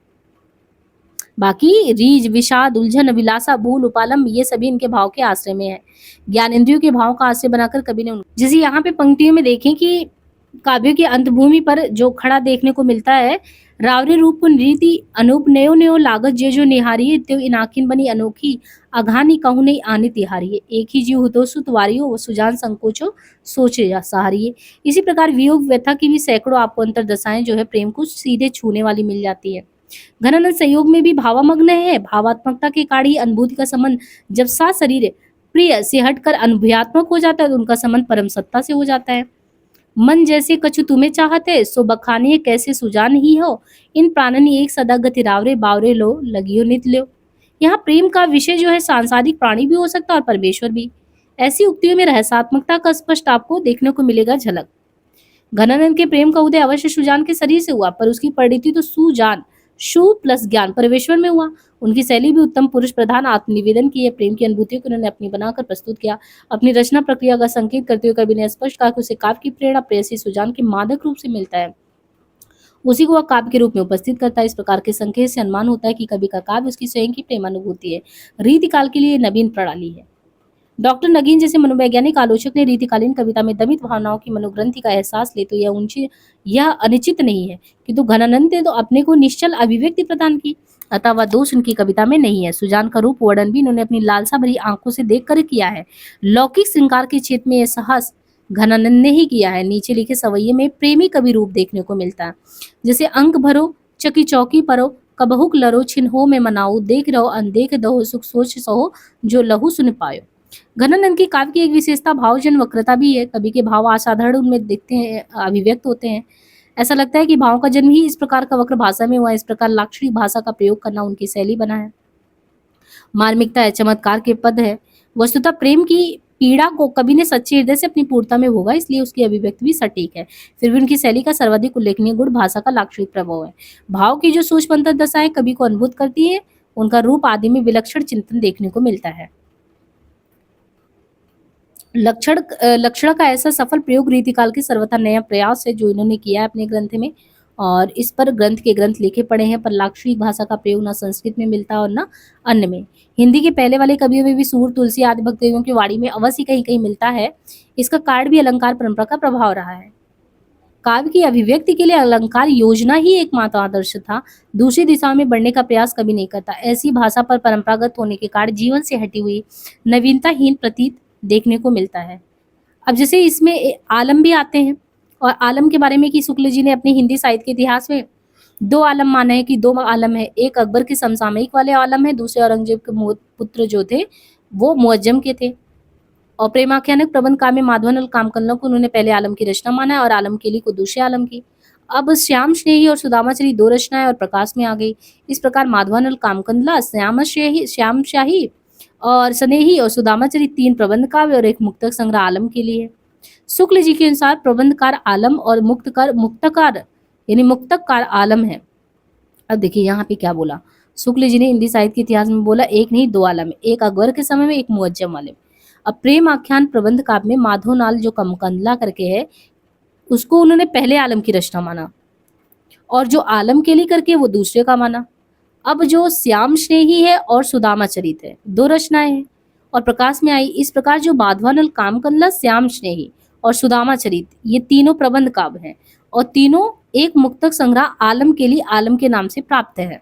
बाकी रीज, विषाद, उलझन, अभिलाषा, भूल, उपालम, ये सभी इनके भाव के आश्रय में है। ज्ञान इंद्रियों के भाव का आश्रय बनाकर कवि ने, जैसे यहाँ पे पंक्तियों में देखें कि काव्यों की अंतभूमि पर जो खड़ा देखने को मिलता है, रावरे रूप रीति अनूप नयो नयो लागत जे जो निहारिये त्यो इनाखिन बनी अनोखी अघानी कहू नहीं आने तिहारिये एक ही जीव हुतो सुत वारियो व सुजान संकोचो सोचे जा सहारिये। इसी प्रकार वियोग व्यथा की भी सैकड़ों आपको अंतरदशाएं जो है प्रेम को सीधे छूने वाली मिल जाती है। घनानंद संयोग में भी भावामग्न है। भावात्मकता के कारण ही अनुभूति का संबंध जब सा शरीर प्रिय से हटकर अनुभूयात्मक हो जाता है तो उनका संबंध परम सत्ता से हो जाता है। मन जैसे कछु तुम्हें चाहते सो बखानिए कैसे सुजान ही हो, इन प्राणनी एक सदा गति रावरे बावरे लो लगियो नित लो। यहाँ प्रेम का विषय जो है सांसारिक प्राणी भी हो सकता है और परमेश्वर भी। ऐसी उक्तियों में रहस्यात्मकता का स्पष्ट आपको देखने को मिलेगा झलक। घनानंद के प्रेम का उदय अवश्य सुजान के शरीर से हुआ, पर उसकी परिणति तो सुजान, शु प्लस ज्ञान, परमेश्वर में हुआ। उनकी शैली भी उत्तम पुरुष प्रधान आत्मनिवेदन की है। प्रेम की अनुभूतियों को उन्होंने अपनी बनाकर प्रस्तुत किया। अपनी रचना प्रक्रिया का संकेत करते हुए कवि ने स्पष्ट कहा कि उसे काव्य की प्रेरणा प्रेयसी सुजान के मादक रूप से मिलता है, उसी को वह काव्य के रूप में उपस्थित करता है। इस प्रकार के संकेत से अनुमान होता है कि कवि का काव्य उसकी स्वयं की प्रेमानुभूति है। रीतिकाल के लिए नवीन प्रणाली है। डॉक्टर नगीन जैसे मनोवैज्ञानिक आलोचक ने रीतिकालीन कविता में दमित भावनाओं की मनोग्रंथि का एहसास ले, तो यह अनिश्चित नहीं है, किंतु घनानंद ने तो अपने को निश्चल अभिव्यक्ति प्रदान की, अतः वह दोष उनकी कविता में नहीं है। सुजान का रूप वर्णन भी इन्होंने अपनी लालसा भरी आंखों से देखकर किया है। लौकिक श्रृंगार के क्षेत्र में यह साहस घनानंद ने ही किया है। नीचे लिखे सवैये में प्रेमी कवि रूप देखने को मिलता है, जैसे अंक भरो चकी चौकी परो कबहुक लरो छिन्हो में मनाओ देख रहो अनदेख दहो सुख सोच सहो जो लहू सुन पायो। घनानंद की काव्य की एक विशेषता भावजन वक्रता भी है। कवि के भाव असाधारण उनमें दिखते हैं, अभिव्यक्त होते हैं। ऐसा लगता है कि भाव का जन्म ही इस प्रकार का वक्र भाषा में हुआ। इस प्रकार लाक्षणिक भाषा का प्रयोग करना उनकी शैली बना है। मार्मिकता है, चमत्कार के पद है। वस्तुतः प्रेम की पीड़ा को कवि ने सच्चे हृदय से अपनी पूर्णता में भोगा, इसलिए उसकी अभिव्यक्ति भी सटीक है। फिर भी उनकी शैली का सर्वाधिक उल्लेखनीय गुण भाषा का लाक्षणिक प्रभाव है। भाव की जो सूक्ष्म अंतर्दशाएं कवि को अनुभूत करती है, उनका रूप आदि में विलक्षण चिंतन देखने को मिलता है। लक्षण का ऐसा सफल प्रयोग रीतिकाल के सर्वथा नया प्रयास है जो इन्होंने किया है अपने ग्रंथ में, और इस पर ग्रंथ लिखे पड़े हैं, पर लाक्षणिक भाषा का प्रयोग ना संस्कृत में मिलता है और ना अन्य में। हिंदी के पहले वाले कवियों में भी सूर, तुलसी आदि भक्त कवियों की वाणी में अवश्य कहीं कहीं मिलता है। इसका कारण भी अलंकार परंपरा का प्रभाव रहा है। काव्य की अभिव्यक्ति के लिए अलंकार योजना ही एकमात्र आदर्श था, दूसरी दिशा में बढ़ने का प्रयास कभी नहीं करता। ऐसी भाषा पर परंपरागत होने के कारण जीवन से हटी हुई नवीनताहीन प्रतीत देखने को मिलता है। अब जैसे इसमें आलम भी आते हैं, और आलम के बारे में कि शुक्ल जी ने अपने हिंदी साहित्य के इतिहास में दो आलम माना है कि दो आलम है। एक अकबर के समसामयिक वाले आलम है, दूसरे औरंगजेब के पुत्र जो थे वो मुअज्जम के थे। और प्रेमाख्यानक प्रबंध काव्य में माधवानल कामकलना को उन्होंने पहले आलम की रचना माना है और आलम केली को दूसरे आलम की। अब श्याम स्नेही और सुदामाचरी दो रचनाएं और प्रकाश में आ गई। इस प्रकार माधवानल कामकलना, श्याम शाही और स्नेही और सुदामाचरी तीन प्रबंध काव्य और एक मुक्तक संग्रह आलम के लिए है। शुक्ल जी के अनुसार प्रबंधकार आलम और मुक्तकार यानी मुक्तकार आलम है। अब देखिए यहाँ पे क्या बोला शुक्ल जी ने हिंदी साहित्य के इतिहास में, बोला एक नहीं दो आलम है, एक अकबर के समय में, एक मुअज्जम वाले। अब प्रेम आख्यान प्रबंध काव्य में माधोनाल जो कमकंदला करके है, उसको उन्होंने पहले आलम की रचना माना, और जो आलम केली करके वो दूसरे का माना। अब जो श्याम स्नेही है और सुदामा चरित है, दो रचनाएं हैं और प्रकाश में आई। इस प्रकार जो माधवानल कामकलना, श्याम स्नेही और सुदामा चरित, ये तीनों प्रबंध काव्य हैं और तीनों एक मुक्तक संग्रह आलम केली आलम के नाम से प्राप्त है।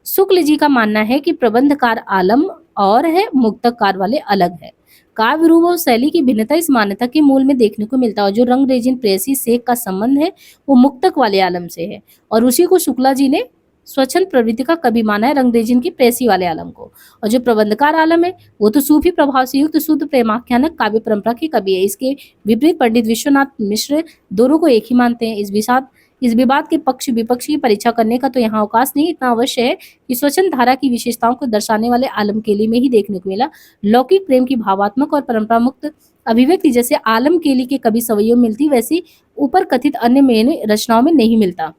शुक्ल जी का मानना है कि प्रबंधकार आलम और है, मुक्तकार वाले अलग है। काव्य रूप और शैली की भिन्नता इस मान्यता के मूल में देखने को मिलता है। जो रंग रेजिन प्रेयसी शेख का संबंध है वो मुक्तक वाले आलम से है, और उसी को शुक्ला जी ने स्वच्छंद प्रवृत्ति का कवि माना है, रंगरेजिन की प्रेसी वाले आलम को। और जो प्रबंधकार आलम है वो तो सूफी प्रभाव से युक्त शुद्ध प्रेमाख्यानक काव्य परंपरा के कवि है। इसके विपरीत पंडित विश्वनाथ मिश्र दोनों को एक ही मानते हैं। इस विवाद के पक्ष विपक्ष की परीक्षा करने का तो यहाँ अवकाश नहीं, इतना अवश्य है कि स्वच्छंद धारा की विशेषताओं को दर्शाने वाले आलम केली में ही देखने को मिला। लौकिक प्रेम की भावात्मक और परंपरा मुक्त अभिव्यक्ति जैसे आलम केली के कवि सवैयों मिलती, वैसी ऊपर कथित अन्य में रचनाओं में नहीं मिलता।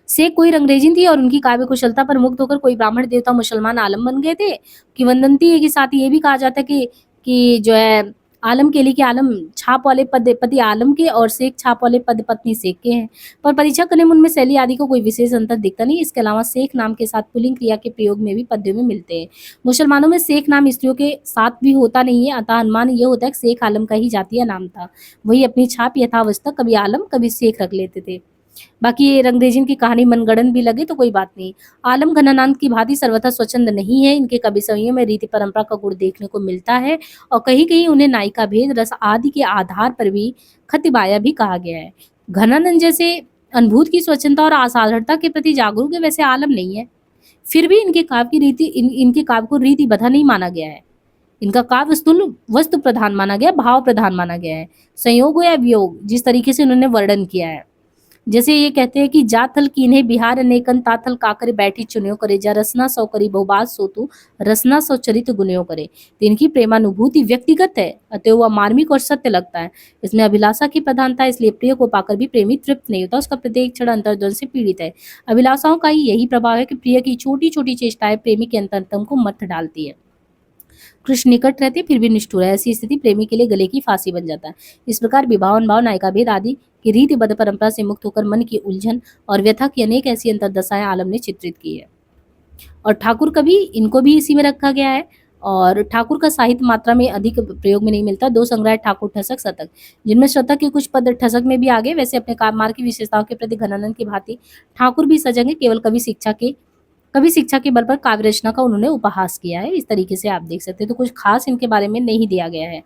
शेख कोई रंगरेजिन थी और उनकी काव्य कुशलता पर मुग्ध होकर कोई ब्राह्मण देवता मुसलमान आलम बन गए थे। किंवदंती है कि साथ ही ये भी कहा जाता है कि जो है आलम केली के आलम छाप वाले पति आलम के और शेख छाप वाले पत्नी शेख के हैं, पर परीक्षा करने में उनमें शैली आदि को कोई विशेष अंतर दिखता नहीं। इसके अलावा शेख नाम के साथ पुल्लिंग क्रिया के प्रयोग में भी पद्यों में मिलते हैं। मुसलमानों में शेख नाम स्त्रियों के साथ भी होता नहीं है, अतः अनुमान ये होता है कि शेख आलम का ही जातीय नाम था। वही अपनी छाप यथावस्था कभी आलम कभी शेख रख लेते थे। बाकी ये रंगरेजिन की कहानी मनगढ़ंत भी लगे तो कोई बात नहीं। आलम घनानंद की भांति सर्वथा स्वच्छंद नहीं है। इनके कवि सवैयों में रीति परंपरा का गुण देखने को मिलता है और कहीं कहीं उन्हें नायिका भेद रस आदि के आधार पर भी खतिबाया भी कहा गया है। घनानंद जैसे अनुभूत की स्वच्छंदता और असाधारणता के प्रति जागरूक है, वैसे आलम नहीं है। फिर भी इनके काव्य की रीति इनके काव्य को रीति बद्ध नहीं माना गया है। इनका काव्य स्थूल वस्तु प्रधान माना गया, भाव प्रधान माना गया है। संयोग या वियोग जिस तरीके से उन्होंने वर्णन किया है, जैसे ये कहते हैं कि जाथल कीन्हे बिहार अनेकन ताथल काकर बैठी चुनियो करे, जा रसना सौ करी बहुबात सोतु रसना सौ चरित गुनियो करे। तो इनकी प्रेमानुभूति व्यक्तिगत है, अतः वह मार्मिक और सत्य लगता है। इसमें अभिलाषा की प्रधानता है, इसलिए प्रिय को पाकर भी प्रेमी तृप्त नहीं होता, उसका प्रत्येक क्षण अंतर्द्वंद से पीड़ित है। अभिलाषाओं का ही यही प्रभाव है कि प्रिय की छोटी छोटी चेष्टाएं प्रेमी के अंतरतम को मथ डालती है। कृष्ण निकट रहते फिर भी निष्ठुर है, ऐसी स्थिति प्रेमी के लिए गले की फांसी बन जाता है। इस प्रकार विवाह अनुभाव नायिका भेद आदि की रीतिबद्ध परंपरा से मुक्त होकर मन की उलझन और व्यथा की अनेक ऐसी अंतर्दशाएं आलम ने चित्रित की है। और ठाकुर कवि, इनको भी इसी में रखा गया है। और ठाकुर का साहित्य मात्रा में अधिक प्रयोग में नहीं मिलता। दो संग्रह ठाकुर ठसक शतक, जिनमें शतक के कुछ पद ठसक में भी आ गए। वैसे अपने काव्यमार्ग की विशेषताओं के प्रति घनानंद की भांति ठाकुर भी सजग है, केवल कवि शिक्षा के बल पर काव्य रचना का उन्होंने उपहास किया है। इस तरीके से आप देख सकते हैं, तो कुछ खास इनके बारे में नहीं दिया गया है।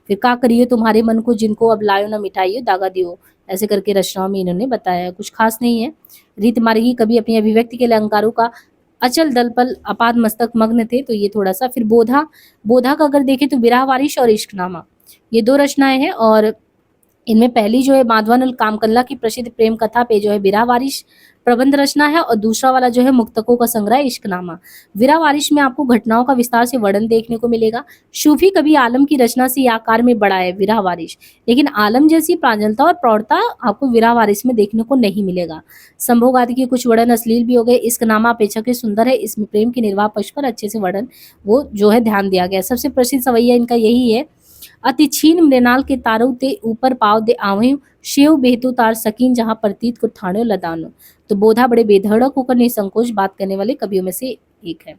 फिर का करिए तुम्हारे मन को, जिनको अब लायो न मिटाइयो दागा दियो, ऐसे करके रचनाओं में इन्होंने बताया है। कुछ खास नहीं है। रीत मार्गी कवि अपनी अभिव्यक्ति के लिए अलंकारों का अचल दल पर अपाद मस्तक मग्न थे, तो ये थोड़ा सा। फिर बोधा का अगर देखें तो विरह वारिश और इश्कनामा, ये दो रचनाएं हैं और इनमें पहली जो है माधवानंद कामकल्ला की प्रसिद्ध प्रेम कथा पे जो है विरह वारिश प्रबंध रचना है, और दूसरा वाला जो है मुक्तकों का संग्रह इश्कनामा। विरह वारिश में आपको घटनाओं का विस्तार से वर्णन देखने को मिलेगा। सूफी कवि आलम की रचना से ये आकार में बड़ा है विरह वारिश, लेकिन आलम जैसी प्रांजलता और प्रौढ़ता आपको विरह वारिश में देखने को नहीं मिलेगा। संभोग आदि के कुछ वर्णन अश्लील भी हो गए। इश्कनामा अपेक्षाकृत सुंदर है, इसमें प्रेम के निर्वाह पक्ष पर अच्छे से वर्णन वो जो है ध्यान दिया गया। सबसे प्रसिद्ध सवैया इनका यही है, अति छीन मृणाल के तारु ते ऊपर पाव दे आवे, शेव बेहतु तार सकीन जहां प्रतीत को ठाणे लदानो। तो बोधा बड़े बेधड़क होकर निसंकोच बात करने वाले कवियों में से एक है।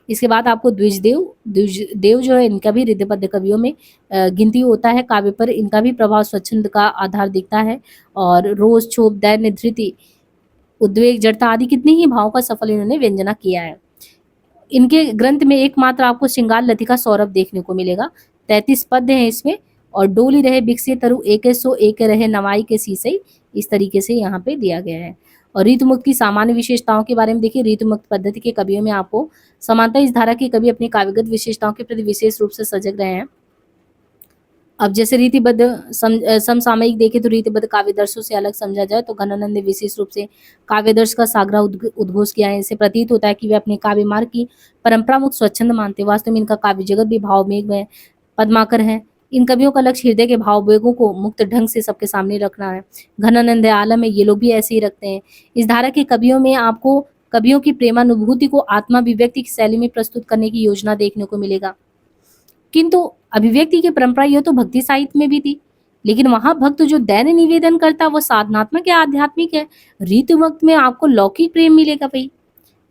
इसके बाद आपको द्विजदेव जो है इनका भी हृदयबद्ध कवियों में गिनती होता है। काव्य पर इनका भी प्रभाव स्वच्छंद का आधार दिखता है, और रोष, क्षोभ, दैन्य, धृति, उद्वेग, जड़ता आदि कितने ही भावों का सफल इन्होंने व्यंजना किया है। इनके ग्रंथ में एकमात्र आपको श्रृंगार लतिका सौरभ देखने को मिलेगा। 33 पद्य हैं इसमें, और डोली रहे बिकसे तरु एके सो एके रहे नवाई के सीसई, इस तरीके से यहाँ पे दिया गया है। और ऋतुमुक्त की सामान्य विशेषताओं के बारे में देखिए। ऋतुमुक्त पद्धति के कवियों में आपको समानता इस धारा के कवि अपनी काव्यगत विशेषताओं के प्रति विशेष रूप से सजग रहे हैं। अब जैसे रीतिबद्ध समसामयिक देखें तो रीतिबद्ध काव्यदर्शों से अलग समझा जाए तो घनानंद ने विशेष रूप से काव्यदर्श का सागरा उद्घोष किया है। इससे प्रतीत होता है कि वे अपने काव्य मार्ग की परंपरा मुक्त स्वच्छंद मानते हैं। वास्तव में इनका काव्य जगत भी भावमेघ में पद्माकर है। इन कवियों का लक्ष्य हृदय के भाववेगों को मुक्त ढंग से सबके सामने रखना है। घनानंद है, आलम है, ये लोग भी ऐसे ही रखते हैं। इस धारा के कवियों में आपको कवियों की प्रेमानुभूति को आत्माभिव्यक्ति की शैली में प्रस्तुत करने की योजना देखने को मिलेगा। किंतु अभिव्यक्ति की परंपरा यह तो भक्ति साहित्य में भी थी, लेकिन वहां भक्त जो दैन्य निवेदन करता वो साधनात्मक या आध्यात्मिक है। ऋतुमुक्त में आपको लौकिक प्रेम मिलेगा भाई,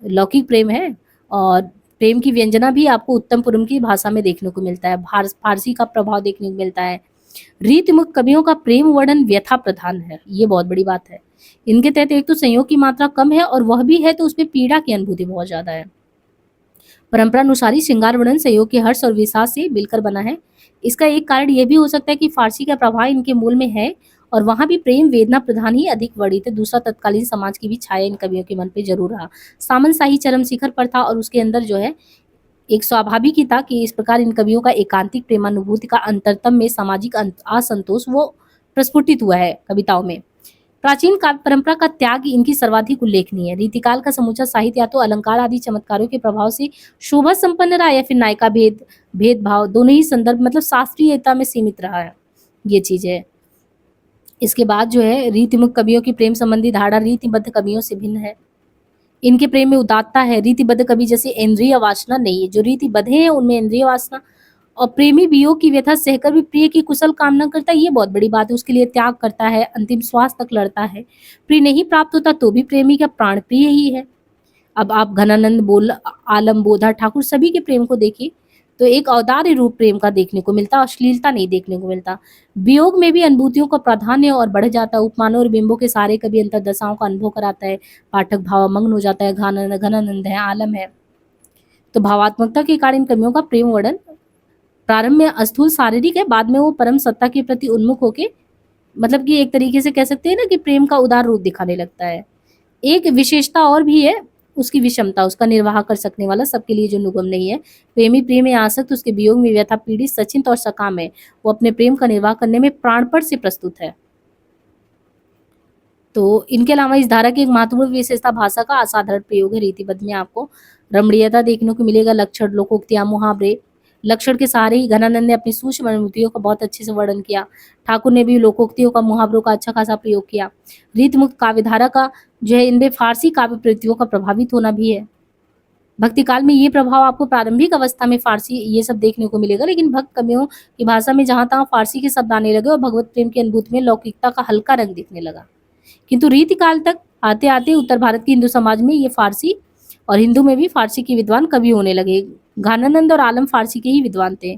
लौकिक प्रेम है। और प्रेम की व्यंजना भी आपको उत्तमपुरम की भाषा में देखने को मिलता है, फारसी का प्रभाव देखने को मिलता है। रीतिमुक्त कवियों का प्रेम वर्णन व्यथा प्रधान है, ये बहुत बड़ी बात है। इनके तहत एक तो संयोग की मात्रा कम है, और वह भी है तो उसमें पीड़ा की अनुभूति बहुत ज्यादा है। परंपरानुसारी श्रृंगार वर्णन सहयोग के हर्ष और विषाद से मिलकर बना है। इसका एक कारण यह भी हो सकता है कि फारसी का प्रभाव इनके मूल में है, और वहां भी प्रेम वेदना प्रधान ही अधिक वर्णित है। दूसरा, तत्कालीन समाज की भी छाया इन कवियों के मन पे जरूर रहा। सामंत शाही चरम शिखर पर था, और उसके अंदर जो है एक स्वाभाविक ही था कि इस प्रकार इन कवियों का एकांतिक प्रेमानुभूति का अंतरतम में सामाजिक असंतोष वो प्रस्फुटित हुआ है कविताओं में। प्राचीन काव्य परंपरा का त्याग इनकी सर्वाधिक उल्लेखनीय है। रीतिकाल का समूचा साहित्य या तो अलंकार आदि चमत्कारों के प्रभाव से शोभा संपन्न रहा, या फिर नायिका भेदभाव दोनों ही संदर्भ मतलब शास्त्रीयता में सीमित रहा है, ये चीज है। इसके बाद जो है रीतिमुक्त कवियों की प्रेम संबंधी धारणा रीतिबद्ध कवियों से भिन्न है। इनके प्रेम में उदात्तता है। रीतिबद्ध कवि जैसे इंद्रिय वासना नहीं है, जो रीतिबद्ध हैं उनमें इंद्रिय वासना और प्रेमी वियोग की व्यथा सहकर भी प्रिय की कुशल कामना करता है, ये बहुत बड़ी बात है। उसके लिए त्याग करता है, अंतिम श्वास तक लड़ता है। प्रिय नहीं प्राप्त होता तो भी प्रेमी का प्राण प्रिय ही है। अब आप घनानंद, आलम, बोधा, ठाकुर सभी के प्रेम को देखिए तो एक औदार्य रूप प्रेम का देखने को मिलता, अश्लीलता नहीं देखने को मिलता। वियोग में भी अनुभूतियों का प्राधान्य और बढ़ जाता है। उपमानों और बिंबों के सारे कभी अंतरदशाओं का अनुभव कराता है, पाठक भावमग्न हो जाता है। घनानंद है, आलम है, तो भावात्मकता के कारण इन कवियों का प्रेम वर्णन प्रारंभ में अस्थूल शारीरिक है, बाद में वो परम सत्ता के प्रति उन्मुख होके मतलब कि एक तरीके से कह सकते हैं ना कि प्रेम का उदार रूप दिखाने लगता है। एक विशेषता और भी है उसकी विषमता, उसका निर्वाह कर सकने वाला सबके लिए जो निगम नहीं है। प्रेमी प्रेम में आसक्त, उसके वियोग में व्यथा पीड़ित, सचिंत और सकाम है। वो अपने प्रेम का निर्वाह करने में प्राणपट से प्रस्तुत है। तो इनके अलावा इस धारा की एक महत्वपूर्ण विशेषता भाषा का असाधारण प्रयोग है। रीतिबद्ध में आपको रमणीयता देखने को मिलेगा, लक्षण, लोकोक्तियां, मुहावरे, लक्षण के सहारे ही घनानंद ने अपनी सूक्ष्म अनुभूतियों का बहुत अच्छे से वर्णन किया। ठाकुर ने भी लोकोक्तियों का, मुहावरों का अच्छा खासा प्रयोग किया। रीतमुक्त काव्यधारा का जो है इनमें फारसी काव्य प्रवृत्तियों का प्रभावित होना भी है। भक्ति काल में ये प्रभाव आपको प्रारंभिक अवस्था में फारसी ये सब देखने को मिलेगा, लेकिन भक्त कवियों की भाषा में जहां तहां फारसी के शब्द आने लगे और भगवत प्रेम की अनुभूति में लौकिकता का हल्का रंग दिखने लगा। किंतु रीतिकाल तक आते आते उत्तर भारत के हिंदू समाज में ये फारसी और हिंदू में भी फारसी के विद्वान कवि होने लगे। घनानंद और आलम फारसी के ही विद्वान थे।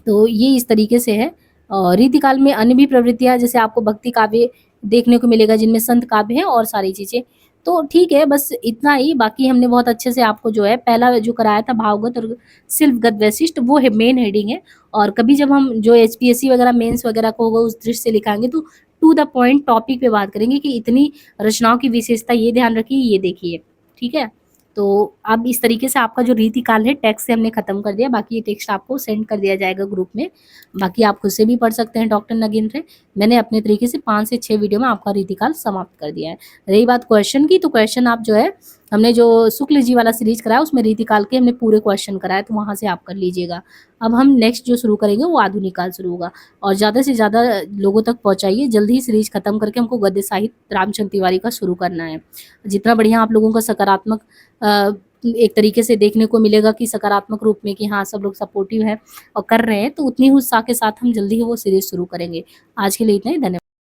तो ये इस तरीके से है। और रीतिकाल में अन्य भी प्रवृत्तियां जैसे आपको भक्ति काव्य देखने को मिलेगा जिनमें संत काव्य हैं और सारी चीजें। तो ठीक है, बस इतना ही। बाकी हमने बहुत अच्छे से आपको जो है पहला जो कराया था भावगत और शिल्पगत वैशिष्ट, वो है मेन हेडिंग है। और कभी जब हम जो एचपीएससी वगैरह मेंस वगैरह को होगा उस दृष्टि से लिखाएंगे तो टू द पॉइंट टॉपिक पे बात करेंगे कि इतनी रचनाओं की विशेषता ये ध्यान रखिए, ये देखिए। ठीक है, तो अब इस तरीके से आपका जो रीतिकाल है टेक्स्ट से हमने खत्म कर दिया, बाकी ये टेक्स्ट आपको सेंड कर दिया जाएगा ग्रुप में। बाकी आप खुद से भी पढ़ सकते हैं डॉक्टर नगेंद्र। मैंने अपने तरीके से 5 से 6 वीडियो में आपका रीतिकाल समाप्त कर दिया है। रही बात क्वेश्चन की, तो क्वेश्चन आप जो है, हमने जो शुक्ल जी वाला सीरीज कराया उसमें रीतिकाल के हमने पूरे क्वेश्चन कराए, तो वहाँ से आप कर लीजिएगा। अब हम नेक्स्ट जो शुरू करेंगे वो आधुनिक काल शुरू होगा, और ज़्यादा से ज़्यादा लोगों तक पहुँचाइए। जल्दी ही सीरीज खत्म करके हमको गद्य साहित्य रामचंद्र तिवारी का शुरू करना है। जितना बढ़िया आप लोगों का सकारात्मक एक तरीके से देखने को मिलेगा कि सकारात्मक रूप में कि हाँ सब लोग सपोर्टिव है और कर रहे हैं, तो उतनी ही उत्साह के साथ हम जल्दी ही वो सीरीज शुरू करेंगे। आज के लिए इतना ही, धन्यवाद।